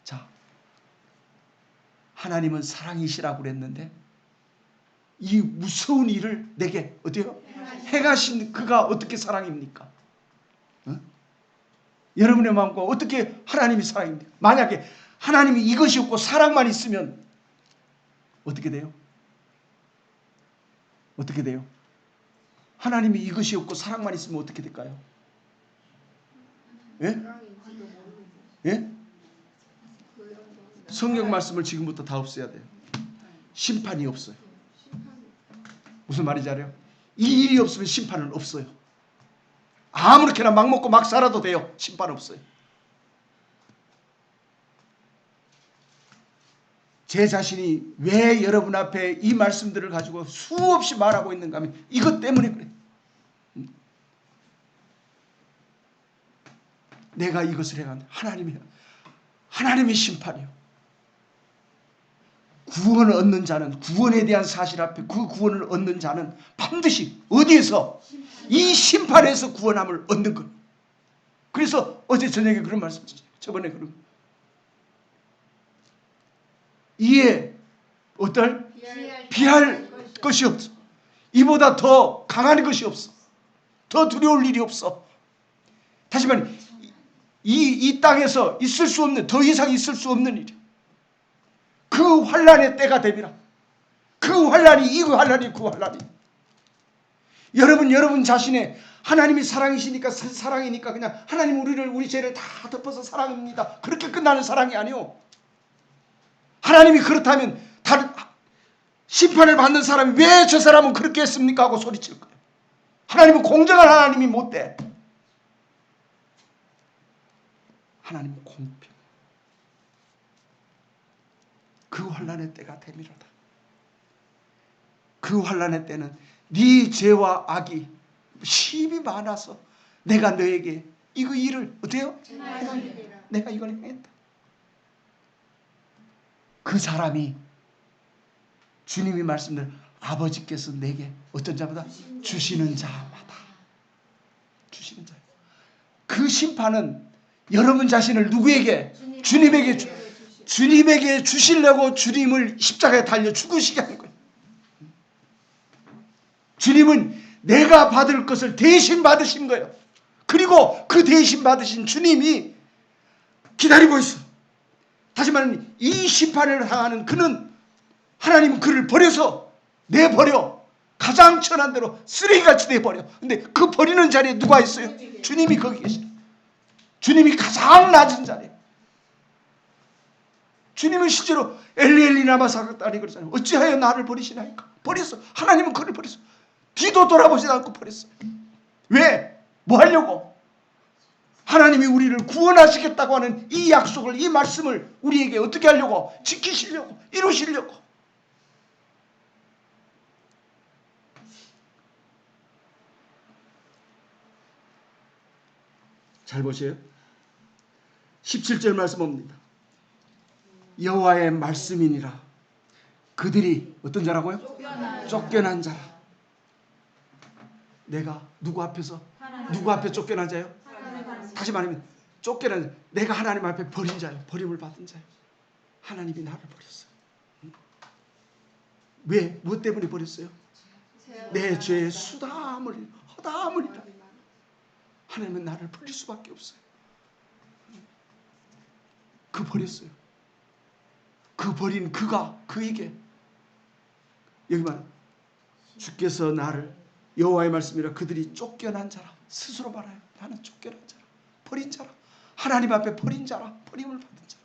자, 하나님은 사랑이시라고 그랬는데 이 무서운 일을 내게 어때요? 행하신 그가 어떻게 사랑입니까? 어? 여러분의 마음과 어떻게 하나님이 사랑입니까? 만약에 하나님이 이것이 없고 사랑만 있으면 어떻게 돼요? 어떻게 돼요? 하나님이 이것이 없고 사랑만 있으면 어떻게 될까요? 예? 예? 성경 말씀을 지금부터 다 없애야 돼요. 심판이 없어요. 무슨 말인지 알아요? 이 일이 없으면 심판은 없어요. 아무렇게나 막 먹고 막 살아도 돼요. 심판 없어요. 제 자신이 왜 여러분 앞에 이 말씀들을 가지고 수없이 말하고 있는가 하면 이것 때문에 그래. 내가 이것을 행한 하나님의 심판이요. 구원을 얻는 자는 구원에 대한 사실 앞에 그 구원을 얻는 자는 반드시 어디에서? 이 심판에서 구원함을 얻는 것. 그래서 어제 저녁에 그런 말씀 드렸죠. 저번에 그런 이에 어떨? 비할 것이 없어. 이보다 더 강한 것이 없어. 더 두려울 일이 없어. 다시 말해 이 땅에서 있을 수 없는 더 이상 있을 수 없는 일이야. 그 환란의 때가 되리라. 그 환란이 이 환란이 그 환란이. 여러분 자신의 하나님이 사랑이시니까 사랑이니까 그냥 하나님 우리 죄를 다 덮어서 사랑입니다. 그렇게 끝나는 사랑이 아니요. 하나님이 그렇다면 다른 심판을 받는 사람이 왜 저 사람은 그렇게 했습니까? 하고 소리칠 거예요. 하나님은 공정한 하나님이 못 돼. 하나님은 공평. 그 환난의 때가 되미로다. 그 환난의 때는 네 죄와 악이 심히 많아서 내가 너에게 이거 일을 어때요? 내가 이걸 행했다. 그 사람이 주님이 말씀대로 아버지께서 내게 어떤 자마다 주시는 자마다 주시는 자. 그 심판은 여러분 자신을 누구에게? 주님에게 주시려고 주님을 십자가에 달려 죽으시게 하는 거예요. 주님은 내가 받을 것을 대신 받으신 거예요. 그리고 그 대신 받으신 주님이 기다리고 있어. 다시 말하면 이 심판을 당하는 그는 하나님 그를 버려서 내버려 가장 천한 대로 쓰레기같이 내버려. 근데 그 버리는 자리에 누가 있어요? 주님이 거기 계시다. 주님이 가장 낮은 자리에. 주님은 실제로 엘리 나마 사갔다니 그러잖아요. 어찌하여 나를 버리시나이까? 버렸어. 하나님은 그를 버렸어. 뒤도 돌아보지 않고 버렸어. 왜? 뭐 하려고? 하나님이 우리를 구원하시겠다고 하는 이 약속을, 이 말씀을 우리에게 어떻게 하려고? 지키시려고, 이루시려고. 잘 보세요. 17절 말씀 봅니다. 여호와의 말씀이니라. 그들이 어떤 자라고요? 쫓겨난 자라. 내가 누구 앞에서? 누구 앞에 쫓겨난 자요? 다시 말하면 쫓겨난, 내가 하나님 앞에 버린 자요. 버림을 받은 자요. 하나님이 나를 버렸어요. 왜? 무엇 때문에 버렸어요? 내 죄의 수담을 허담을이라. 하나님은 나를 버릴 수밖에 없어요. 그 버렸어요. 그 버린 그가 그에게 여기 말 주께서 나를 여호와의 말씀이라 그들이 쫓겨난 자라. 스스로 말해요. 나는 쫓겨난 자라. 버린 자라. 하나님 앞에 버린 자라. 버림을 받은 자라.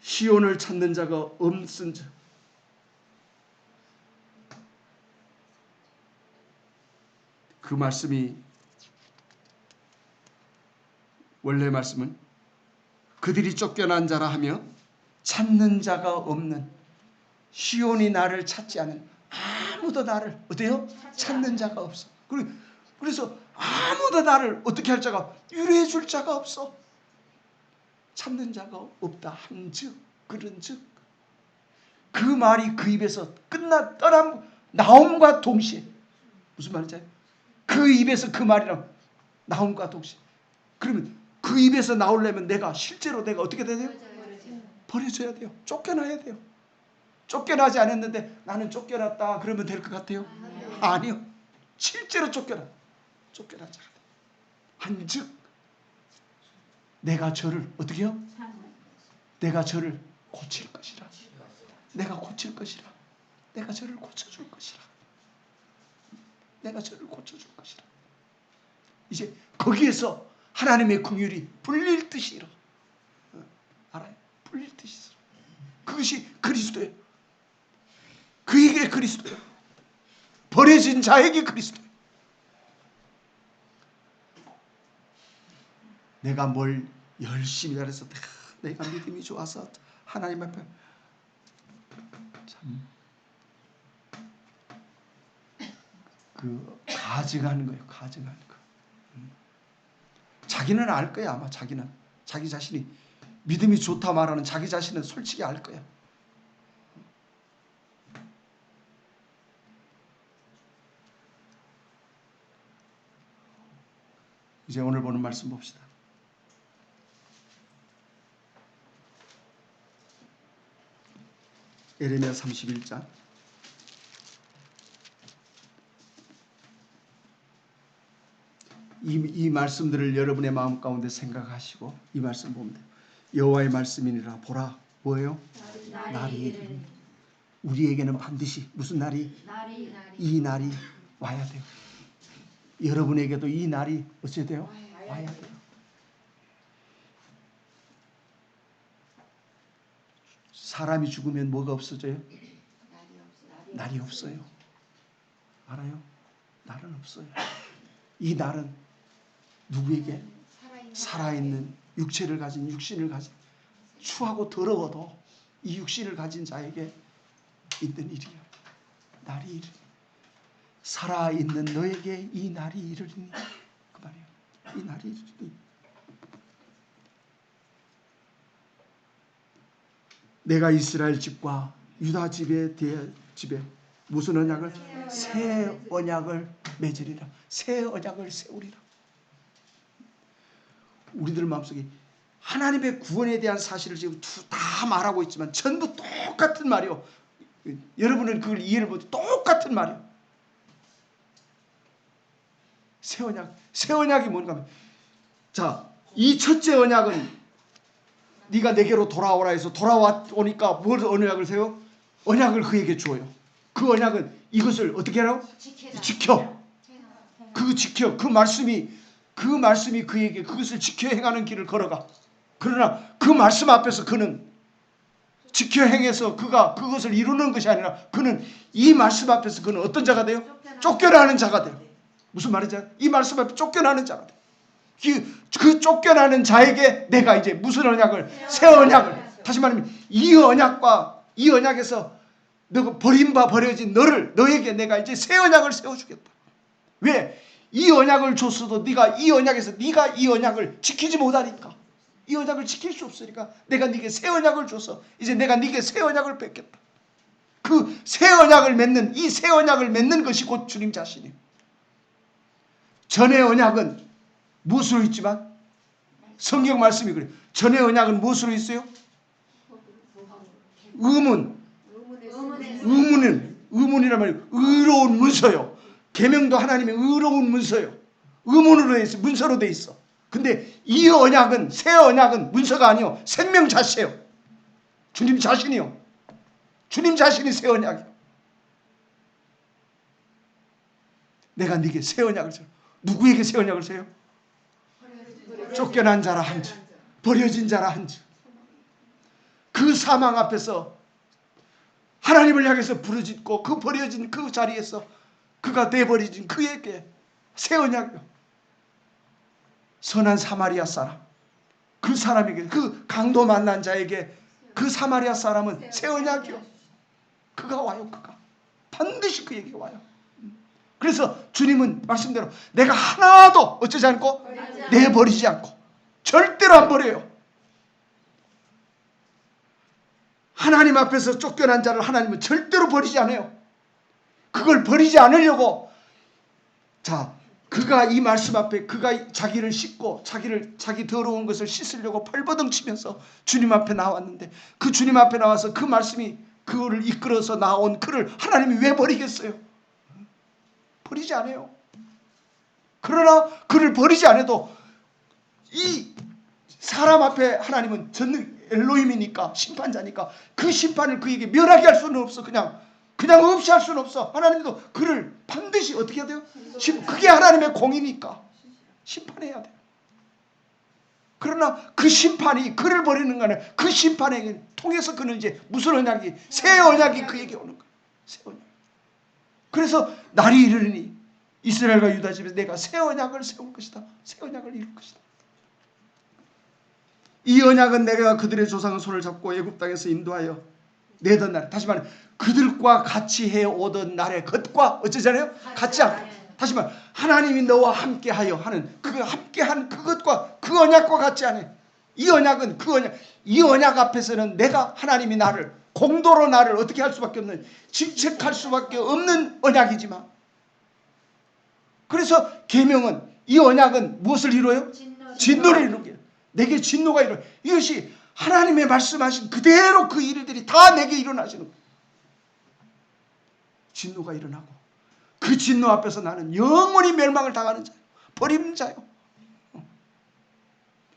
시온을 찾는 자가 없은 자. 그 말씀이 원래 말씀은 그들이 쫓겨난 자라 하며 찾는 자가 없는, 시온이 나를 찾지 않은, 아무도 나를 어때요? 찾는 자가 없어. 그래서 아무도 나를 어떻게 할 자가, 위로해 줄 자가 없어. 찾는 자가 없다 한즉 그런즉, 그 말이 그 입에서 나옴과 동시에 무슨 말인지 알아요? 그 입에서 그 말이랑 나옴과 동시에, 그러면 그 입에서 나오려면 실제로 내가 어떻게 돼야 돼요? 버려져야 돼요. 쫓겨나야 돼요. 쫓겨나지 않았는데 나는 쫓겨났다 그러면 될 것 같아요? 아니요. 실제로 쫓겨나지 않아요. 한즉 내가 저를 어떻게 해요? 내가 저를 고칠 것이라. 내가 고칠 것이라. 내가 저를 고쳐줄 것이라. 내가 저를 고쳐줄 것이라. 이제 거기에서 하나님의 긍휼이 불릴 듯이 일어. 알아요? 불릴 듯이 일어. 그것이 그리스도예요. 그에게 그리스도예요. 버려진 자에게 그리스도예요. 내가 뭘 열심히 잘해서 내가 믿음이 좋아서 하나님 앞에 참 가증하는 거예요. 가증하는 거. 자기는 알 거야. 아마 자기는 자기 자신이 믿음이 좋다 말하는 자기 자신은 솔직히 알 거야. 이제 오늘 보는 말씀 봅시다. 예레미야 31장 이 말씀들을 여러분의 마음 가운데 생각하시고 이 말씀 보면 돼요. 여호와의 말씀이니라. 보라. 뭐예요? 날이 이르니. 우리에게는 반드시 무슨 날이? 이 날이 와야 돼요. 여러분에게도 이 날이 어찌 돼요? 와야 돼요. 사람이 죽으면 뭐가 없어져요? 날이 없어요. 알아요? 날은 없어요. 이 날은 누구에게? 살아있는 육체를 가진, 육신을 가진 추하고 더러워도 이 육신을 가진 자에게 있는 일이야. 날이 이르니 살아있는 너에게 이 날이 이르니 그 말이야. 이 날이 이르니 내가 이스라엘 집과 유다 집에 무슨 언약을? 새 언약을 맺으리라. 새 언약을 세우리라. 우리들 마음속에 하나님의 구원에 대한 사실을 지금 다 말하고 있지만 전부 똑같은 말이요. 여러분은 그걸 이해를 못해. 똑같은 말이요. 새 언약. 새 언약이 뭔가 하면, 자, 이 첫째 언약은 네가 내게로 돌아오라 해서 돌아오니까 뭘 언약을 세워? 언약을 그에게 주어요. 그 언약은 이것을 어떻게 하라고? 지켜. 그 말씀이 그에게 그것을 지켜 행하는 길을 걸어가. 그러나 그 말씀 앞에서 그는 지켜 행해서 그가 그것을 이루는 것이 아니라 그는 이 말씀 앞에서 그는 어떤 자가 돼요? 쫓겨나는 자가 돼요. 무슨 말이죠? 이 말씀 앞에 쫓겨나는 자가 돼요. 그 쫓겨나는 자에게 내가 이제 무슨 언약을? 새 언약을. 다시 말하면 이 언약에서 너가 버려진 너에게 내가 이제 새 언약을 세워주겠다. 왜? 이 언약을 줬어도 네가 이 언약을 지키지 못하니까, 이 언약을 지킬 수 없으니까 내가 네게 새 언약을 줘서 이제 내가 네게 새 언약을 뺏겠다. 그 새 언약을 맺는 것이 곧 주님 자신이에요. 전의 언약은 무엇으로 있지만 성경 말씀이 그래요. 전의 언약은 무엇으로 있어요? 의문이란 말이에요. 의로운 문서요. 계명도 하나님의 의로운 문서요. 의문으로 돼 있어. 문서로 돼 있어. 근데 이 언약은, 새 언약은 문서가 아니요, 생명 자체예요. 주님 자신이요. 주님 자신이 새 언약이요. 내가 네게 새 언약을 세워. 누구에게 새 언약을 세요? 쫓겨난 자라 한즉, 버려진 자라 한즉. 그 사망 앞에서 하나님을 향해서 부르짖고 그 버려진 그 자리에서 그가 내버려진 그에게 새 언약이요. 선한 사마리아 사람, 그 사람에게, 그 강도 만난 자에게 그 사마리아 사람은 새 언약이요. 그가 와요. 그가 반드시 그에게 와요. 그래서 주님은 말씀대로 내가 하나도 어쩌지 않고 내버리지 않고 절대로 안 버려요. 하나님 앞에서 쫓겨난 자를 하나님은 절대로 버리지 않아요. 그걸 버리지 않으려고, 자, 그가 이 말씀 앞에 그가 자기를 씻고 자기 더러운 것을 씻으려고 발버둥 치면서 주님 앞에 나왔는데, 그 주님 앞에 나와서 그 말씀이 그를 이끌어서 나온 그를 하나님이 왜 버리겠어요? 버리지 않아요. 그러나 그를 버리지 않아도 이 사람 앞에 하나님은 전능 엘로힘이니까, 심판자니까 그 심판을 그에게 멸하게 할 수는 없어. 그냥 없이 할 수는 없어. 하나님도 그를 반드시 어떻게 해야 돼요? 그게 하나님의 공이니까 심판해야 돼요. 그러나 그 심판이 그를 버리는 거는 그 심판에 통해서 그는 이제 무슨 언약이? 새 언약이 그에게 오는 거예요. 새 언약. 그래서 날이 이르니 이스라엘과 유다 집에서 내가 새 언약을 세울 것이다. 새 언약을 이룰 것이다. 이 언약은 내가 그들의 조상의 손을 잡고 애굽 땅에서 인도하여 내던 날, 다시 말해 그들과 같이 해오던 날의 것과 어쩌잖아요? 같지 않고, 다시 말해 하나님이 너와 함께하여 하는 그 함께한 그것과 그 언약과 같지 않아요. 이 언약은 이 언약 앞에서는 내가 하나님이 나를 공도로 나를 어떻게 할 수밖에 없는, 직책할 수밖에 없는 언약이지만, 그래서 계명은, 이 언약은 무엇을 이루어요? 진노를 이루는 거예요. 내게 진노가 일어나. 이것이 하나님의 말씀하신 그대로 그 일들이 다 내게 일어나시는 거예요. 진노가 일어나고 그 진노 앞에서 나는 영원히 멸망을 당하는 자요. 버리는 자요.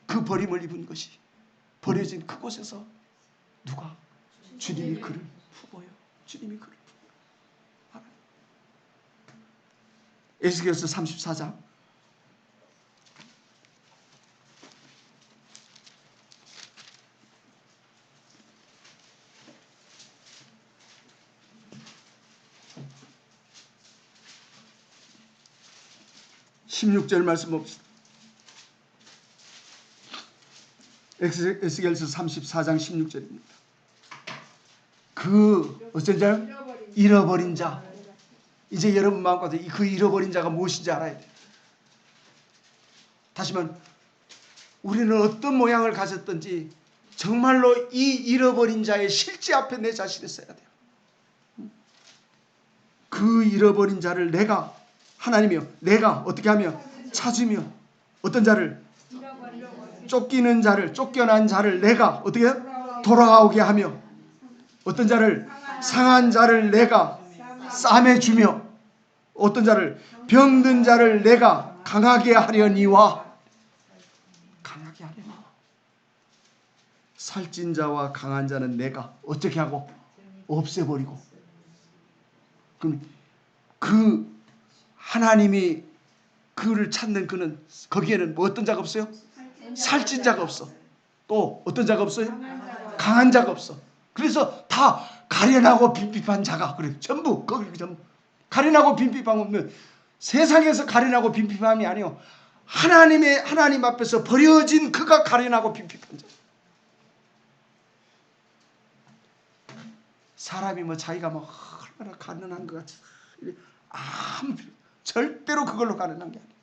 그 버림을 입은 것이 버려진 그곳에서 누가? 주님이 그를 품어요. 주님이 그를 품어요. 에스겔서 34장 16절 말씀 봅시다. 에스겔서 34장 16절입니다. 그 어쩐 자요? 잃어버린 자. 이제 여러분 마음가짐 그 잃어버린 자가 무엇인지 알아야 돼요. 다시 말하면 우리는 어떤 모양을 가졌든지 정말로 이 잃어버린 자의 실제 앞에 내 자신을 써야 돼요. 그 잃어버린 자를 내가 하나님이요 내가 어떻게 하며 찾으며 어떤 자를 쫓기는 자를 쫓겨난 자를 내가 어떻게 돌아오게 하며 어떤 자를 상한 자를 내가 싸매 주며 어떤 자를 병든 자를 내가 강하게 하려니와 강하게 하려니와 살찐 자와 강한 자는 내가 어떻게 하고 없애버리고 그럼 그 하나님이 그를 찾는 그는 거기에는 뭐 어떤 자가 없어요? 살찐 자가 없어. 또 어떤 자가 없어요? 강한 자가 없어. 그래서 다 가련하고 빈핍한 자가 그래 전부 거기 전부 가련하고 빈핍함 없는 세상에서 가련하고 빈핍함이 아니요 하나님 앞에서 버려진 그가 가련하고 빈핍한 자. 사람이 뭐 자기가 뭐 얼마나 가련한 것 같이 아무 절대로 그걸로 가련한 게 아니에요.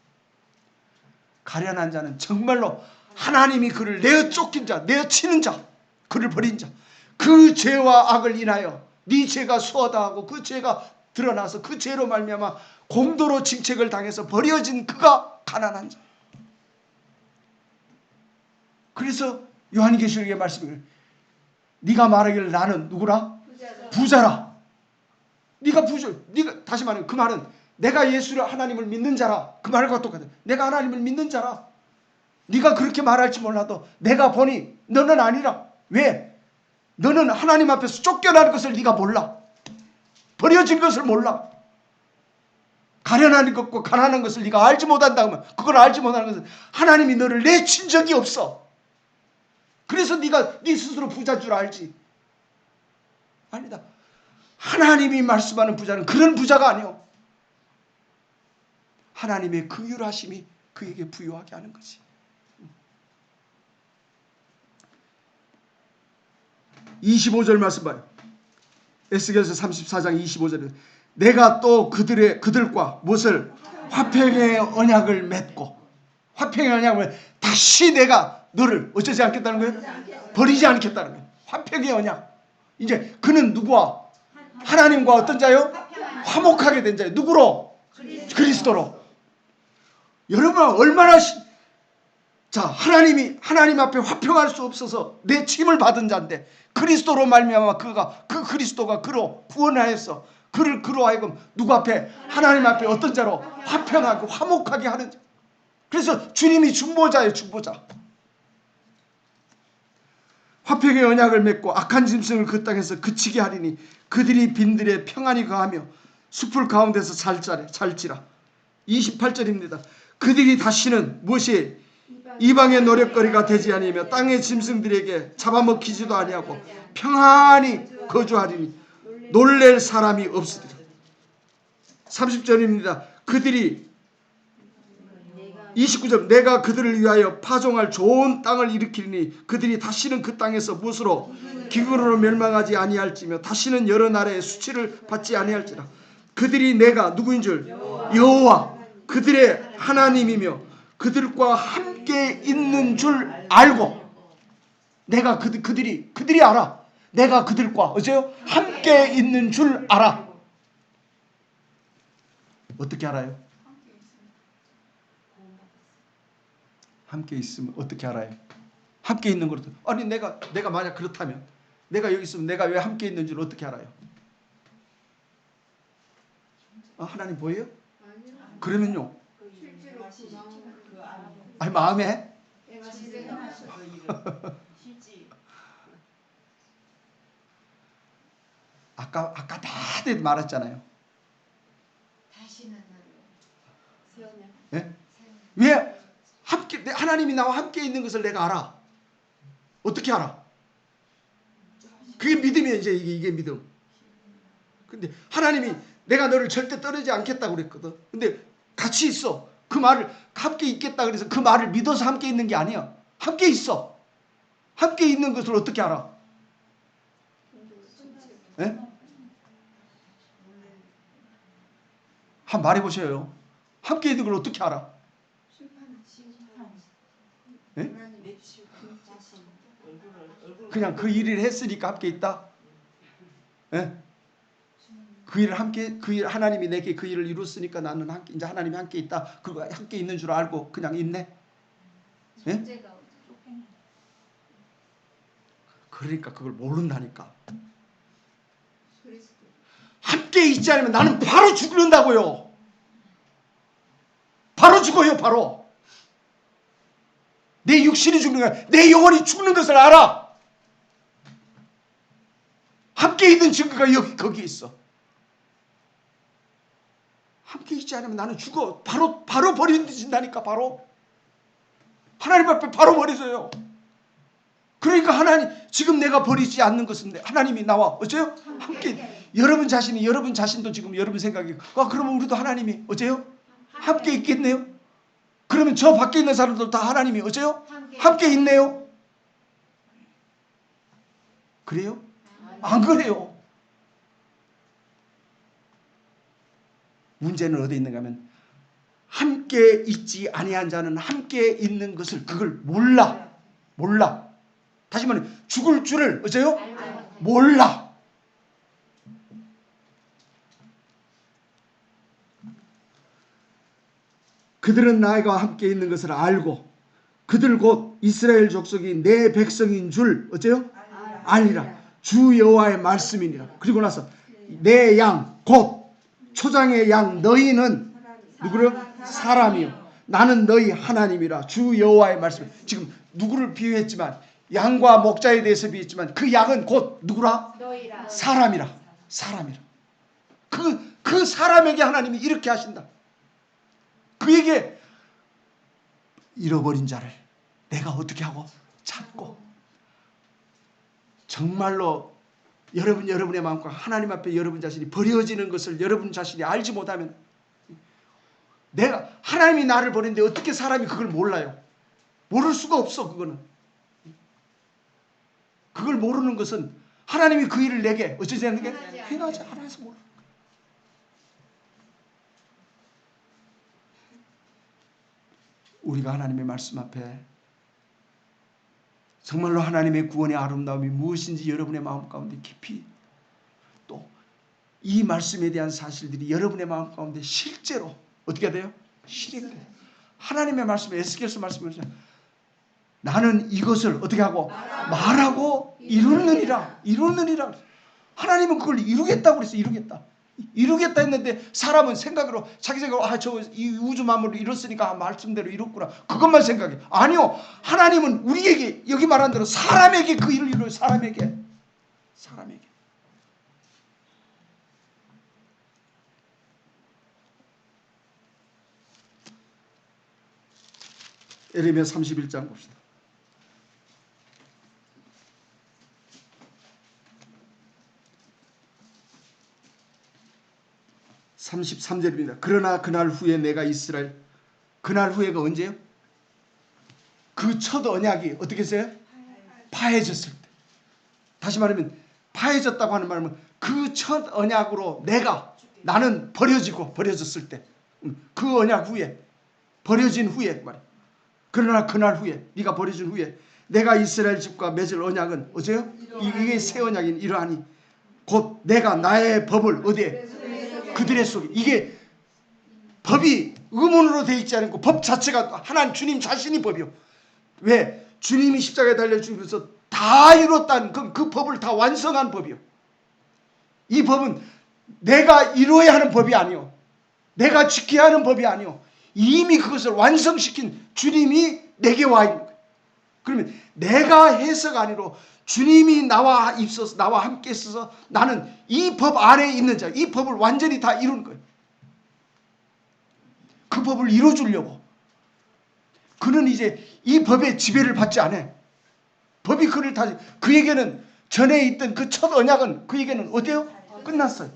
가련한 자는 정말로 하나님이 그를 내어 쫓긴 자, 내어 치는 자, 그를 버린 자, 그 죄와 악을 인하여 네 죄가 수하다하고 그 죄가 드러나서 그 죄로 말미암아 공도로 징책을 당해서 버려진 그가 가난한 자. 그래서 요한계시록의 말씀을 네가 말하기를 나는 누구라? 부자라. 네가 부자. 네가 다시 말하면 그 말은 내가 예수를 하나님을 믿는 자라. 그 말과 똑같아. 내가 하나님을 믿는 자라. 네가 그렇게 말할지 몰라도 내가 보니 너는 아니라. 왜? 너는 하나님 앞에서 쫓겨나는 것을 네가 몰라. 버려진 것을 몰라. 가련한 것과 가난한 것을 네가 알지 못한다면 그걸 알지 못하는 것은 하나님이 너를 내친 적이 없어. 그래서 네가 네 스스로 부자인 줄 알지. 아니다. 하나님이 말씀하는 부자는 그런 부자가 아니오. 하나님의 긍휼하심이 그에게 부유하게 하는 거지. 25절 말씀 봐요. 에스겔서 34장 25절에 내가 또 그들과 무엇을 화평의 언약을 맺고 화평의 언약을 다시 내가 너를 어쩌지 않겠다는 거예요? 버리지 않겠다는 거예요. 화평의 언약. 이제 그는 누구와? 하나님과 어떤 자요? 화목하게 된 자요. 누구로? 그리스도로. 여러분 얼마나 하나님 앞에 화평할 수 없어서 내 침을 받은 자인데 그리스도로 말미암아 그리스도가 그로 구원하여서 그로 하여금 누구 앞에? 하나님 앞에 어떤 자로? 화평하고 화목하게 하는 자. 그래서 주님이 중보자예요. 중보자. 화평의 언약을 맺고 악한 짐승을 그 땅에서 그치게 하리니 그들이 빈들에 평안히 거하며 숲을 가운데서 살지라. 28절입니다. 그들이 다시는 무엇이 이방의 노랫거리가 되지 아니하며 땅의 짐승들에게 잡아먹히지도 아니하고 평안히 거주하리니 놀랄 사람이 없으리라. 30절입니다. 그들이 29절 내가 그들을 위하여 파종할 좋은 땅을 일으키리니 그들이 다시는 그 땅에서 무엇으로 기근으로 멸망하지 아니할지며 다시는 여러 나라의 수치를 받지 아니할지라. 그들이 내가 누구인 줄 여호와 그들의 하나님이며 그들과 함께 있는 줄 알고 내가 그들이 알아. 내가 그들과 어째요? 함께 있는 줄 알아. 어떻게 알아요? 함께 있으면 어떻게 알아요? 함께 있는 거로. 아니 내가 만약 그렇다면 내가 여기 있으면 내가 왜 함께 있는 줄 어떻게 알아요? 하나님 보여요? 그러면요. 아니 마음에? 아까 다들 말했잖아요. 네? 왜 하나님이 나와 함께 있는 것을 내가 알아? 어떻게 알아? 그게 믿음이에요. 이제 이게 믿음. 근데 하나님이 내가 너를 절대 떠나지 않겠다고 그랬거든. 근데 같이 있어. 그 말을 함께 있겠다 그래서 그 말을 믿어서 함께 있는 게 아니야. 함께 있어. 함께 있는 것을 어떻게 알아? 예? 한번 말해보세요. 함께 있는 걸 어떻게 알아? 예? 그냥 그 일을 했으니까 함께 있다? 예? 그 일을 함께, 그 일, 하나님이 내게 그 일을 이뤘으니까 나는 함께, 이제 하나님이 함께 있다. 그거 함께 있는 줄 알고 그냥 있네? 예? 그러니까 그걸 모른다니까. 함께 있지 않으면 나는 바로 죽는다고요. 바로 죽어요, 바로. 내 육신이 죽는 거야. 내 영혼이 죽는 것을 알아. 함께 있는 증거가 여기 거기 있어. 함께 있지 않으면 나는 죽어. 바로 버려진다니까. 바로 하나님 앞에 바로 버려져요. 그러니까 하나님, 지금 내가 버리지 않는 것은 하나님이 나와 어째요? 함께. 여러분 자신도 지금 여러분 생각이 그러면 우리도 하나님이 어째요? 함께 있겠네요. 그러면 저 밖에 있는 사람들도 다 하나님이 어째요? 함께 있네요. 그래요? 안 그래요. 문제는 어디 있는가 하면 함께 있지 아니한 자는 함께 있는 것을 그걸 몰라. 다시 말해 죽을 줄을 어째요? 몰라. 그들은 나와 함께 있는 것을 알고 그들 곧 이스라엘 족속이 내 백성인 줄 어째요? 아니라 주 여호와의 말씀이니라. 그리고 나서 내 양 곧 초장의 양 너희는 누구를? 사람이요 나는 너희 하나님이라. 주 여호와의 말씀. 지금 누구를 비유했지만 양과 목자에 대해서 비유했지만 그 양은 곧 누구라? 너희라. 사람이라. 그 사람에게 하나님이 이렇게 하신다. 그에게 잃어버린 자를 내가 어떻게 하고 찾고. 정말로 여러분의 마음과 하나님 앞에 여러분 자신이 버려지는 것을 여러분 자신이 알지 못하면 내가 하나님이 나를 버리는데 어떻게 사람이 그걸 몰라요? 모를 수가 없어. 그걸 모르는 것은 하나님이 그 일을 내게 어쩌지 않는 게 행하지 않아서 모르는 거예요. 우리가 하나님의 말씀 앞에 정말로 하나님의 구원의 아름다움이 무엇인지 여러분의 마음 가운데 깊이 또 이 말씀에 대한 사실들이 여러분의 마음 가운데 실제로 어떻게 돼요? 실행돼요. 하나님의 말씀에 에스겔서 말씀을 나는 이것을 어떻게 하고 말하고 이루느니라. 하나님은 그걸 이루겠다고 그랬어요. 이루겠다 했는데 사람은 생각으로 자기 생각으로 저 이 우주 만물을 이뤘으니까 말씀대로 이뤘구나. 그것만 생각해. 아니요. 하나님은 우리에게 여기 말한 대로 사람에게 그 일을 이루어요. 사람에게. 에레미야 31장 봅시다. 33절입니다. 그러나 그날 후에 내가 이스라엘 그날 후에가 언제요? 그 첫 언약이 어떻게 했어요? 파해졌을 때. 다시 말하면 파해졌다고 하는 말은 그 첫 언약으로 나는 버려졌을 때 그 언약 후에 버려진 후에 말이에요. 그러나 그날 후에 네가 버려진 후에 내가 이스라엘 집과 맺을 언약은 어째요? 이게 새 언약인 이러하니 곧 내가 나의 법을 어디에? 그들의 속에. 이게 법이 의문으로 되어 있지 않고 법 자체가 하나님 주님 자신이 법이요. 왜? 주님이 십자가에 달려주면서 다 이뤘다는 그 법을 다 완성한 법이요. 이 법은 내가 이루어야 하는 법이 아니요. 내가 지켜야 하는 법이 아니요. 이미 그것을 완성시킨 주님이 내게 와 있는 거예요. 그러면 내가 해서가 아니로 주님이 나와 함께 있어서 나는 이 법 안에 있는 자, 이 법을 완전히 다 이루는 거예요. 그 법을 이루어주려고. 그는 이제 이 법의 지배를 받지 않아. 법이 그에게는 전에 있던 그 첫 언약은 그에게는 어때요? 끝났어요.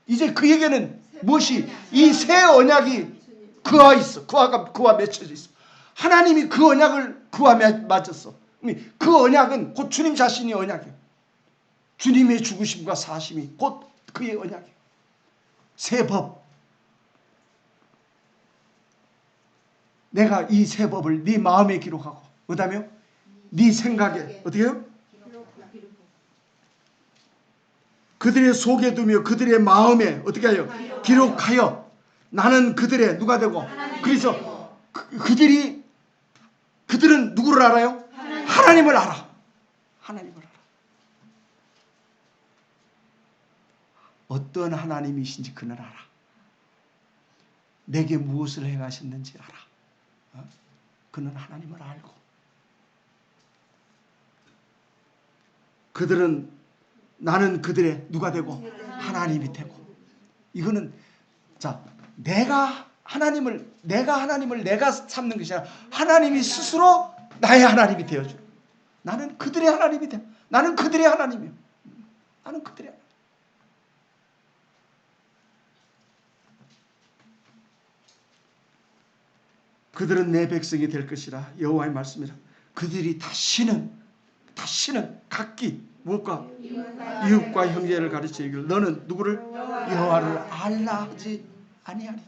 이제 그에게는 무엇이? 이 새 언약이 그와 맺혀져 있어. 하나님이 그 언약을 그와 맺었어. 그 언약은 곧 주님 자신이 언약이에요. 주님의 죽으심과 사심이 곧 그의 언약이에요. 새 법. 내가 이 새 법을 네 마음에 기록하고 그다음에 네 생각에 어떻게 해요? 그들의 속에 두며 그들의 마음에 어떻게 해요? 기록하여 나는 그들의 누가 되고 그래서 그들은 누구를 알아요? 하나님을 알아. 하나님을 알아. 어떤 하나님이신지 그는 알아. 내게 무엇을 행하셨는지 알아. 그는 하나님을 알고 그들은 나는 그들의 누가 되고 하나님이 되고 이거는 자 내가 하나님을 내가 삼는 것이 아니라 하나님이 스스로 나의 하나님이 되어줘. 나는 그들의 하나님이 돼. 나는 그들의 하나님이요. 나는 그들의 하나님. 그들은 내 백성이 될 것이라 여호와의 말씀이라. 그들이 다시는 각기 무엇과 이웃과 형제를 가르쳐 이기를 너는 누구를 여호와를 알라 하지 아니하리.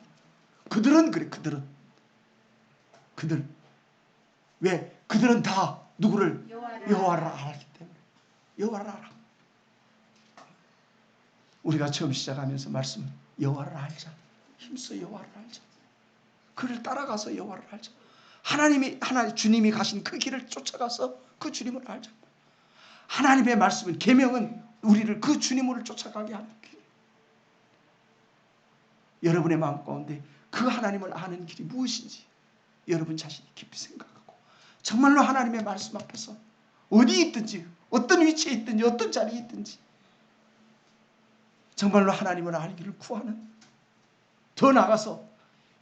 그들은 그래. 그들 왜? 그들은 다 누구를 여호와를 알았기 때문에 여호와를 알아. 우리가 처음 시작하면서 말씀 여호와를 알자. 힘써 여호와를 알자. 그를 따라가서 여호와를 알자. 하나님 주님이 가신 그 길을 쫓아가서 그 주님을 알자. 하나님의 말씀은 계명은 우리를 그 주님을 쫓아가게 하는 길. 여러분의 마음 가운데 그 하나님을 아는 길이 무엇인지 여러분 자신이 깊이 생각하고 정말로 하나님의 말씀 앞에서 어디 있든지 어떤 위치에 있든지 어떤 자리에 있든지 정말로 하나님을 알기를 구하는 더 나아가서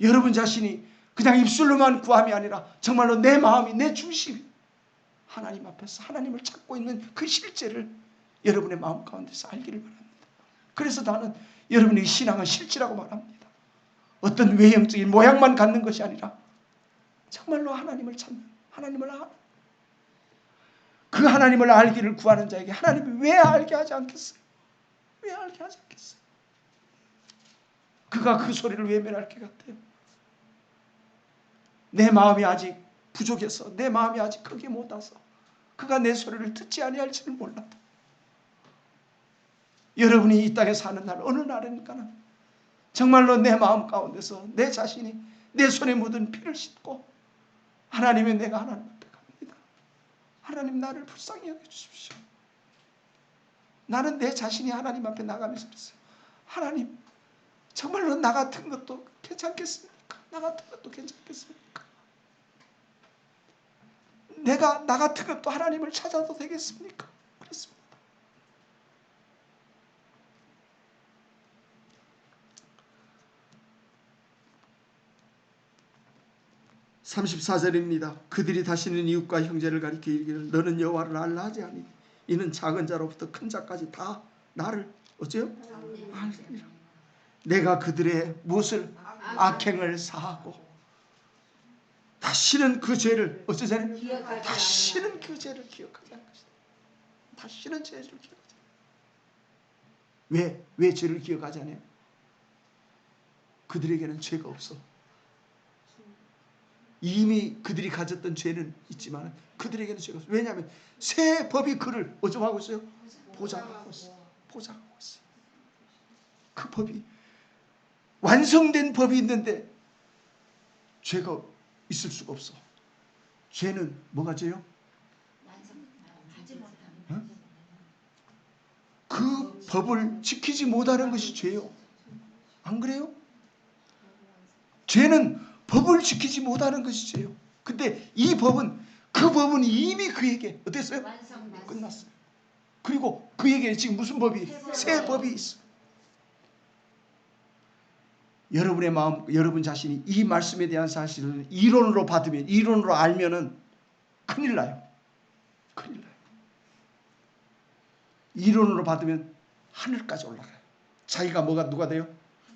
여러분 자신이 그냥 입술로만 구함이 아니라 정말로 내 마음이 내 중심이 하나님 앞에서 하나님을 찾고 있는 그 실제를 여러분의 마음 가운데서 알기를 바랍니다. 그래서 나는 여러분의 신앙은 실제라고 말합니다. 어떤 외형적인 모양만 갖는 것이 아니라 정말로 하나님을 찾는 하나님을 아는 그 하나님을 알기를 구하는 자에게 하나님이 왜 알게 하지 않겠어요? 왜 알게 하지 않겠어요? 그가 그 소리를 외면할 것 같아요. 내 마음이 아직 부족해서 내 마음이 아직 크게 못 와서 그가 내 소리를 듣지 아니할지는 몰라도 여러분이 이 땅에 사는 날 어느 날인가는 정말로 내 마음 가운데서 내 자신이 내 손에 묻은 피를 씻고 하나님의 내가 하나님 앞에 갑니다. 하나님 나를 불쌍히 여겨주십시오. 나는 내 자신이 하나님 앞에 나가면서 그랬어요. 하나님 정말로 나 같은 것도 괜찮겠습니까? 나 같은 것도 괜찮겠습니까? 내가 나 같은 것도 하나님을 찾아도 되겠습니까? 그렇습니다. (34절입니다) 그들이 다시는 이웃과 형제를 가리켜 이르기를 너는 여호와를 알라 하지 아니니 이는 작은 자로부터 큰 자까지 다 나를 어째요? 알리라. 내가 그들의 무엇을 악행을 사하고 다시는 그 죄를 어쩌자니? 다시는 그 죄를 기억하지 않을 것이다. 다시는 죄를 기억하지 않아요. 왜 죄를 기억하지 않아요? 그들에게는 죄가 없어. 이미 그들이 가졌던 죄는 있지만 그들에게는 죄가 없어. 왜냐하면 새 법이 그를 어쩌고 있어요? 보장하고 있어요. 보장하고 있어요. 그 법이 완성된 법이 있는데 죄가 있을 수가 없어. 죄는 뭐가 죄요? 그 법을 지키지 못하는 것이 죄요. 안 그래요? 죄는 법을 지키지 못하는 것이 죄요. 근데 이 법은 그 법은 이미 그에게 어땠어요? 끝났어요. 그리고 그에게 지금 무슨 법이? 새 법이 있어. 여러분의 마음, 여러분 자신이 이 말씀에 대한 사실을 이론으로 받으면, 이론으로 알면은 큰일 나요. 큰일 나요. 이론으로 받으면 하늘까지 올라가요. 자기가 누가 돼요?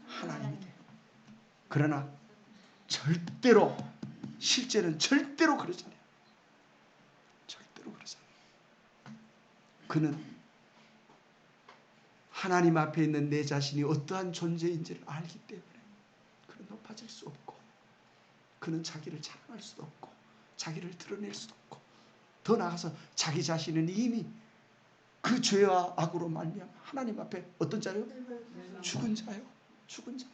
하나님이 돼요. 그러나 절대로 실제는 절대로 그러지 않아요. 절대로 베드로 그러잖아요. 그는 하나님 앞에 있는 내 자신이 어떠한 존재인지를 알기 때문에 그는 높아질 수 없고, 그는 자기를 자랑할 수도 없고, 자기를 드러낼 수도 없고, 더 나아가서 자기 자신은 이미 그 죄와 악으로 말미암아 하나님 앞에 어떤 자요? 죽은 자요. 죽은 자.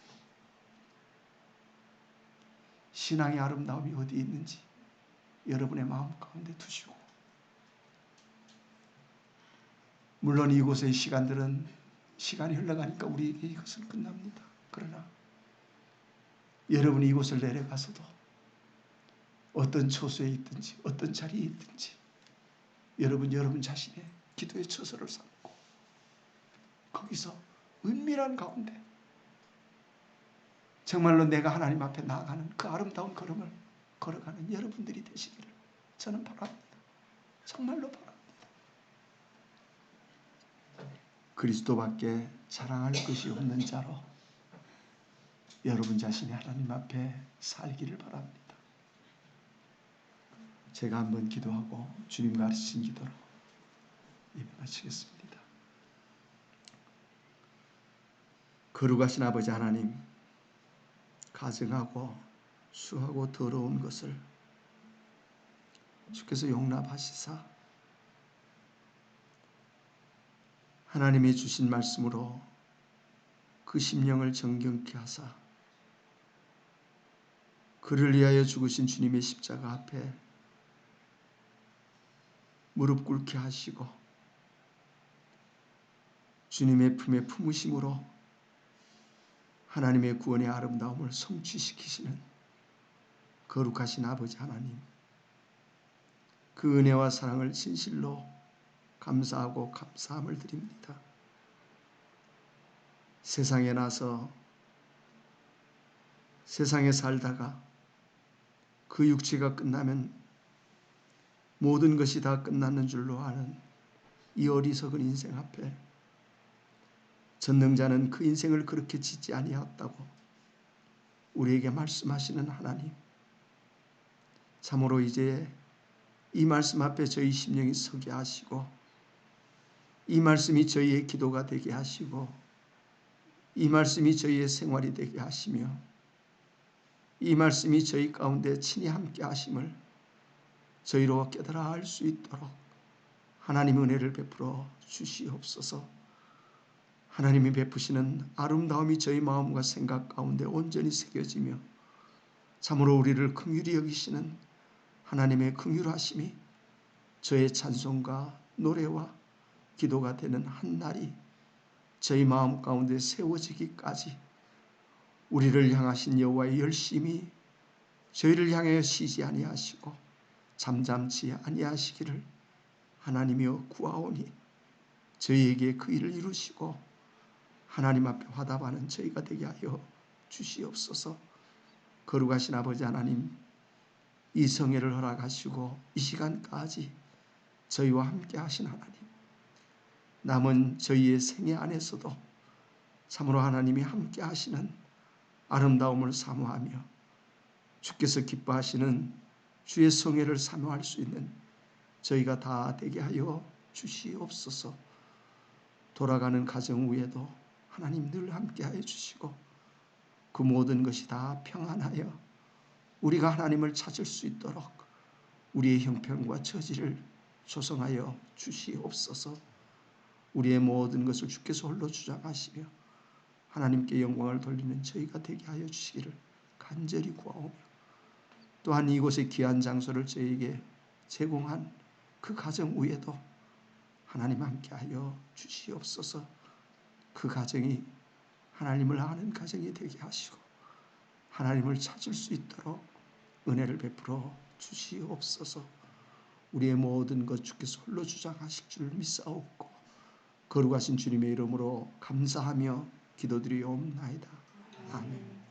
신앙의 아름다움이 어디에 있는지 여러분의 마음 가운데 두시고, 물론 이곳의 시간이 흘러가니까 우리에게 이것은 끝납니다. 그러나 여러분이 이곳을 내려가서도 어떤 처소에 있든지 어떤 자리에 있든지 여러분 자신의 기도의 처소를 삼고 거기서 은밀한 가운데 정말로 내가 하나님 앞에 나아가는 그 아름다운 걸음을 걸어가는 여러분들이 되시기를 저는 바랍니다. 정말로 바랍니다. 그리스도밖에 자랑할 것이 없는 자로 여러분 자신이 하나님 앞에 살기를 바랍니다. 제가 한번 기도하고 주님 가르치신 기도로 예배 마치겠습니다. 거룩하신 아버지 하나님, 가증하고 수하고 더러운 것을 주께서 용납하시사 하나님이 주신 말씀으로 그 심령을 정경케 하사 그를 위하여 죽으신 주님의 십자가 앞에 무릎 꿇게 하시고 주님의 품에 품으심으로 하나님의 구원의 아름다움을 성취시키시는 거룩하신 아버지 하나님, 그 은혜와 사랑을 진실로 감사하고 감사함을 드립니다. 세상에 나서 세상에 살다가 그 육체가 끝나면 모든 것이 다 끝났는 줄로 아는 이 어리석은 인생 앞에 전능자는 그 인생을 그렇게 짓지 아니하였다고 우리에게 말씀하시는 하나님, 참으로 이제 이 말씀 앞에 저희 심령이 서게 하시고 이 말씀이 저희의 기도가 되게 하시고 이 말씀이 저희의 생활이 되게 하시며 이 말씀이 저희 가운데 친히 함께 하심을 저희로 깨달아 알 수 있도록 하나님 은혜를 베풀어 주시옵소서. 하나님이 베푸시는 아름다움이 저희 마음과 생각 가운데 온전히 새겨지며 참으로 우리를 긍휼히 여기시는 하나님의 긍휼하심이 저의 찬송과 노래와 기도가 되는 한 날이 저희 마음 가운데 세워지기까지 우리를 향하신 여호와의 열심이 저희를 향해 쉬지 아니하시고 잠잠치 아니하시기를 하나님이여 구하오니 저희에게 그 일을 이루시고 하나님 앞에 화답하는 저희가 되게 하여 주시옵소서. 거룩하신 아버지 하나님, 이 성회를 허락하시고 이 시간까지 저희와 함께 하신 하나님, 남은 저희의 생애 안에서도 참으로 하나님이 함께 하시는 아름다움을 사모하며 주께서 기뻐하시는 주의 성회를 사모할 수 있는 저희가 다 되게 하여 주시옵소서. 돌아가는 가정 위에도 하나님 늘 함께하여 주시고 그 모든 것이 다 평안하여 우리가 하나님을 찾을 수 있도록 우리의 형편과 처지를 조성하여 주시옵소서. 우리의 모든 것을 주께서 홀로 주장하시며 하나님께 영광을 돌리는 저희가 되게 하여 주시기를 간절히 구하오며 또한 이곳의 귀한 장소를 저희에게 제공한 그 가정 위에도 하나님 함께하여 주시옵소서. 그 가정이 하나님을 아는 가정이 되게 하시고 하나님을 찾을 수 있도록 은혜를 베풀어 주시옵소서. 우리의 모든 것 주께서 홀로 주장하실 줄 믿사옵고 거룩하신 주님의 이름으로 감사하며 기도드리옵나이다. 아멘.